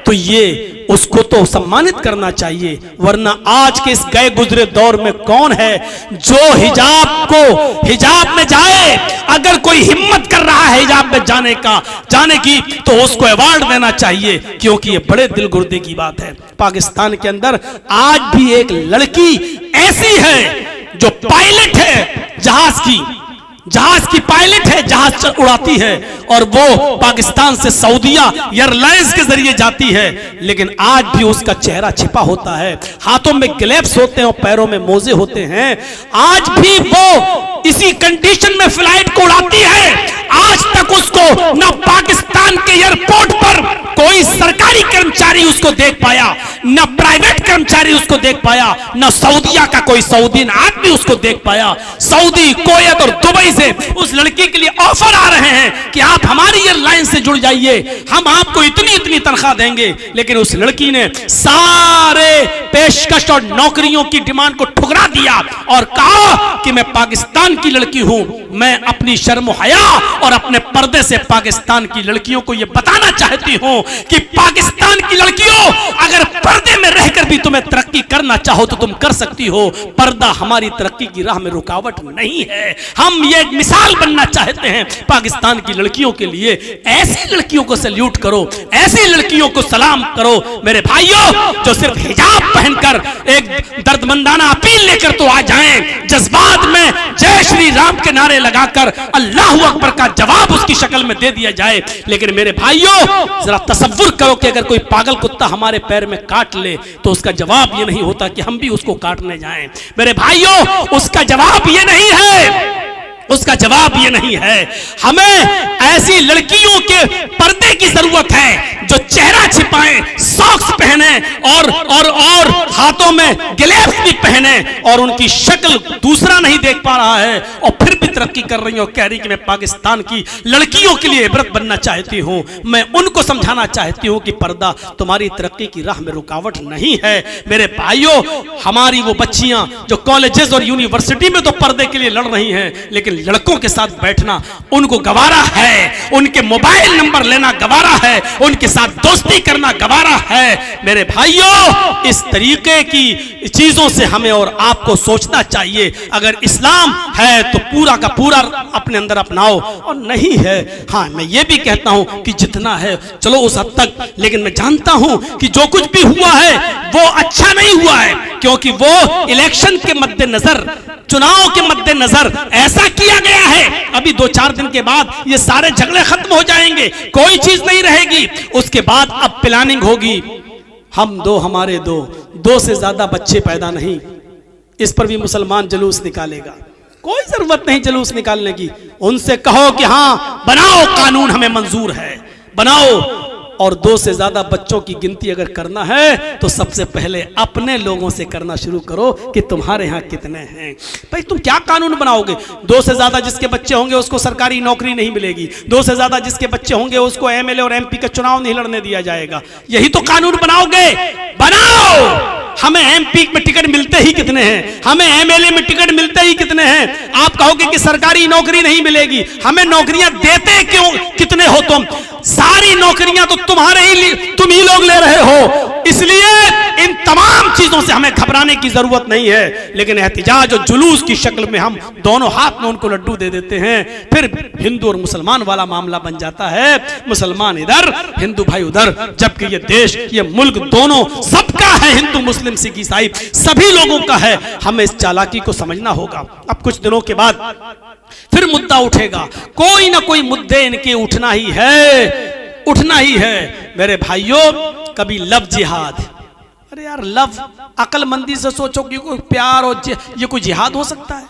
तो ये उसको तो सम्मानित करना चाहिए। वरना आज के इस गए गुजरे दौर में कौन है जो हिजाब में जाए? अगर कोई हिम्मत कर रहा है हिजाब में जाने की तो उसको अवार्ड देना चाहिए, क्योंकि ये बड़े दिल गुर्दे की बात है। पाकिस्तान के अंदर आज भी एक लड़की ऐसी है जो पायलट है, जहाज की पायलट है, जहाज उड़ाती है, और वो पाकिस्तान से सऊदिया एयरलाइंस के जरिए जाती है, लेकिन आज भी उसका चेहरा छिपा होता है, हाथों में ग्लव्स होते हैं और पैरों में मोजे होते हैं। आज भी वो इसी कंडीशन में फ्लाइट को उड़ाती है, आज तक उसको न पाकिस्तान के एयरपोर्ट पर कोई सरकारी कर्मचारी उसको देख पाया, न प्राइवेट कर्मचारी उसको देख पाया, न सऊदिया का कोई सऊदी आदमी उसको देख पाया। सऊदी, कुवैत और दुबई से उस लड़की के लिए ऑफर आ रहे हैं कि आप हमारी एयरलाइन से जुड़ जाइए, हम आपको इतनी इतनी तनख्वाह देंगे। लेकिन उस लड़की ने सारे पेशकश और नौकरियों की डिमांड को ठुकरा दिया और कहा कि मैं पाकिस्तान की लड़की हूं, मैं अपनी शर्म हया और अपने पर्दे से पाकिस्तान की लड़कियों को यह बताना चाहती हूं कि पाकिस्तान की लड़कियों, अगर पर्दे में रहकर भी तुम्हें तरक्की करना चाहो तो तुम कर सकती हो। पर्दा हमारी तरक्की की राह में रुकावट नहीं है। हम ये एक मिसाल बनना चाहते हैं पाकिस्तान की लड़कियों के लिए। ऐसी लड़कियों को सैल्यूट करो, ऐसी लड़कियों को सलाम करो मेरे भाइयों, जो सिर्फ हिजाब पहनकर एक दर्दमंदाना अपील लेकर तो आ जाएं, जज्बात में जय श्री राम के नारे लगाकर अल्लाह अकबर का जवाब उसकी शक्ल में दे दिया जाए। लेकिन मेरे भाइयों, जरा तसव्वुर करो कि अगर कोई पागल कुत्ता हमारे पैर में काट ले तो उसका जवाब ये नहीं होता कि हम भी उसको काटने जाएं। मेरे भाइयों, उसका जवाब ये नहीं है, उसका जवाब ये नहीं है। हमें ऐसी लड़कियों के पर्दे की जरूरत है जो चेहरा छिपाएं, सॉक्स पहने और हाथों में ग्लव्स भी पहने और उनकी शक्ल दूसरा नहीं देख पा रहा है और फिर भी तरक्की कर रही है और कह रही कि मैं पाकिस्तान की लड़कियों के लिए इबरत बनना चाहती हूं। मैं उनको समझाना चाहती हूं कि पर्दा तुम्हारी तरक्की की राह में रुकावट नहीं है। मेरे भाइयों, हमारी वो बच्चियां जो कॉलेजेस और यूनिवर्सिटी में तो पर्दे के लिए लड़ रही हैं, लेकिन लड़कों के साथ बैठना उनको गवारा है, उनके मोबाइल नंबर लेना गवारा है, उनके साथ दोस्ती करना गवारा है। मेरे भाइयों, इस तरीके की चीजों से हमें और आपको सोचना चाहिए। अगर इस्लाम है तो पूरा का पूरा अपने अंदर अपनाओ, और नहीं है, हाँ मैं ये भी कहता हूं कि जितना है चलो उस हद तक, लेकिन मैं जानता हूं कि जो कुछ भी हुआ है वो अच्छा नहीं हुआ है, क्योंकि वो इलेक्शन के मद्देनजर, चुनाव के मद्देनजर ऐसा किया गया है। अभी 2-4 दिन के बाद ये सारे झगड़े खत्म हो जाएंगे, कोई चीज नहीं रहेगी। उसके बाद अब प्लानिंग होगी, हम दो हमारे दो से ज्यादा बच्चे पैदा नहीं। इस पर भी मुसलमान जुलूस निकालेगा, कोई जरूरत नहीं जुलूस निकालने की। उनसे कहो कि हाँ बनाओ, कानून हमें मंजूर है, बनाओ। और 2 से ज्यादा बच्चों की गिनती अगर करना है तो सबसे पहले अपने लोगों से करना शुरू करो कि तुम्हारे यहाँ कितने हैं। भाई तुम क्या कानून बनाओगे? 2 से ज्यादा जिसके बच्चे होंगे उसको सरकारी नौकरी नहीं मिलेगी, 2 से ज्यादा जिसके बच्चे होंगे उसको एमएलए और एमपी का चुनाव नहीं लड़ने दिया जाएगा। यही तो कानून बनाओगे? बनाओ। हमें एमपी में टिकट मिलते ही कितने हैं, हमें एमएलए में टिकट मिलते ही कितने हैं। आप कहोगे कि सरकारी नौकरी नहीं मिलेगी, हमें नौकरियां देते क्यों कितने हो तुम? सारी नौकरियां तो तुम ही लोग ले रहे हो। इसलिए इन तमाम चीजों से हमें घबराने की जरूरत नहीं है। लेकिन एहतिजाज और जुलूस की शक्ल में हम दोनों हाथ में उनको लड्डू दे देते हैं, फिर हिंदू और मुसलमान वाला मामला बन जाता है। मुसलमान इधर, हिंदू भाई उधर, जबकि ये देश, ये मुल्क दोनों सबका है, हिंदू मुस्लिम सिख ईसाई सभी लोगों का है। हमें इस चालाकी को समझना होगा। अब कुछ दिनों के बाद फिर मुद्दा उठेगा, कोई ना कोई मुद्दे इनके उठना ही है, उठना ही है। मेरे भाइयों, कभी लव जिहाद, अरे यार लव, अकलमंदी से सोचो कि कोई प्यार और ये कोई जिहाद हो सकता है?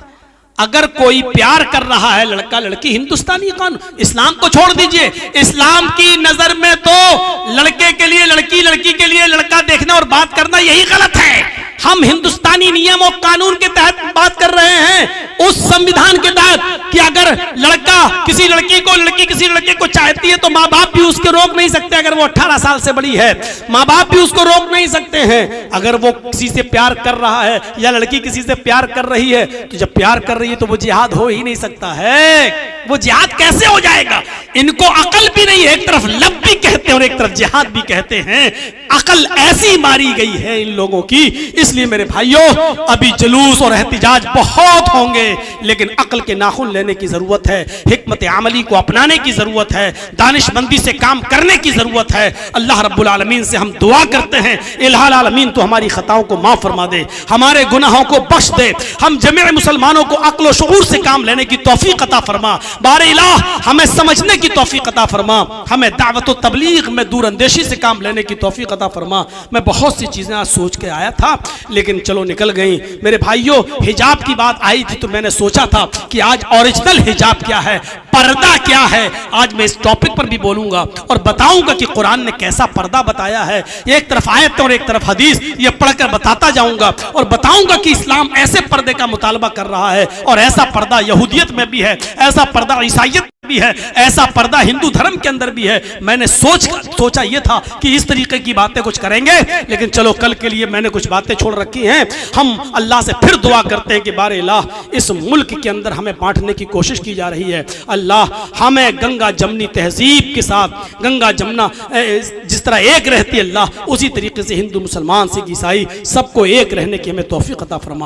अगर कोई प्यार कर रहा है लड़का लड़की, हिंदुस्तानी कानून, इस्लाम को छोड़ दीजिए, इस्लाम की नजर में तो लड़के के लिए लड़की, लड़की के लिए लड़का देखना और बात करना यही गलत है। हम हिंदुस्तानी नियम और कानून के तहत बात कर रहे हैं, उस संविधान के तहत कि अगर लड़का किसी लड़की को, लड़की किसी लड़के को चाहती है तो माँ बाप भी उसको रोक नहीं सकते। अगर वो 18 साल से बड़ी है, माँ बाप भी उसको रोक नहीं सकते हैं। अगर वो किसी से प्यार कर रहा है या लड़की किसी से प्यार कर रही है, तो जब प्यार कर रही है तो वो जिहाद हो ही नहीं सकता है। वो जिहाद कैसे हो जाएगा? इनको अकल भी नहीं है, एक तरफ लव भी कहते हैं और एक तरफ जिहाद भी कहते हैं। अकल ऐसी मारी गई है इन लोगों की। इसलिए मेरे भाइयों, अभी जुलूस और एहतिजाज बहुत होंगे, लेकिन अकल के नाखून लेने की जरूरत है, हिकमत अमली को अपनाने की जरूरत है, दानिशमंदी से काम करने की जरूरत है। अल्लाह रब्बुल आलमीन से हम दुआ करते हैं, इलाहा आलमीन तो हमारी खताओं को माफ फरमा दे, हमारे गुनाहों को बख्श दे, हम जमीअ मुसलमानों को अक्ल और शऊर से काम लेने की तौफीक अता फरमा। बारे इलाह हमें समझने की तौफीक अता फरमा, हमें दावत और तबलीग में दूर अंदेशी से काम लेने की तौफीक अता अता फरमा। मैं बहुत सी चीज़ें आज सोच के आया था, लेकिन चलो निकल गई। मेरे भाइयों, हिजाब की बात आई थी तो मैंने सोचा था कि आज ओरिजिनल हिजाब क्या है, पर्दा क्या है, आज मैं इस टॉपिक पर भी बोलूंगा और बताऊंगा कि कुरान ने कैसा पर्दा बताया है। एक तरफ आयत और एक तरफ हदीस, ये पढ़कर बताता जाऊंगा और बताऊंगा कि इस्लाम ऐसे पर्दे का मुतालबा कर रहा है और ऐसा पर्दा यहूदियत में भी है, ऐसा पर्दा ईसाइयत भी है, ऐसा पर्दा हिंदू धर्म के अंदर भी है। मैंने सोचा ये था कि इस तरीके की बातें कुछ करेंगे, लेकिन चलो कल के लिए मैंने कुछ बातें छोड़ रखी हैं। हम अल्लाह से फिर दुआ करते हैं कि बारे अल्लाह, इस मुल्क के अंदर हमें बांटने की कोशिश की जा रही है। अल्लाह हमें गंगा जमनी तहजीब के साथ, गंगा जमुना जिस तरह एक रहती है अल्लाह, उसी तरीके से हिंदू मुसलमान सिख ईसाई सबको एक रहने की हमें तौफीक अता फरमा।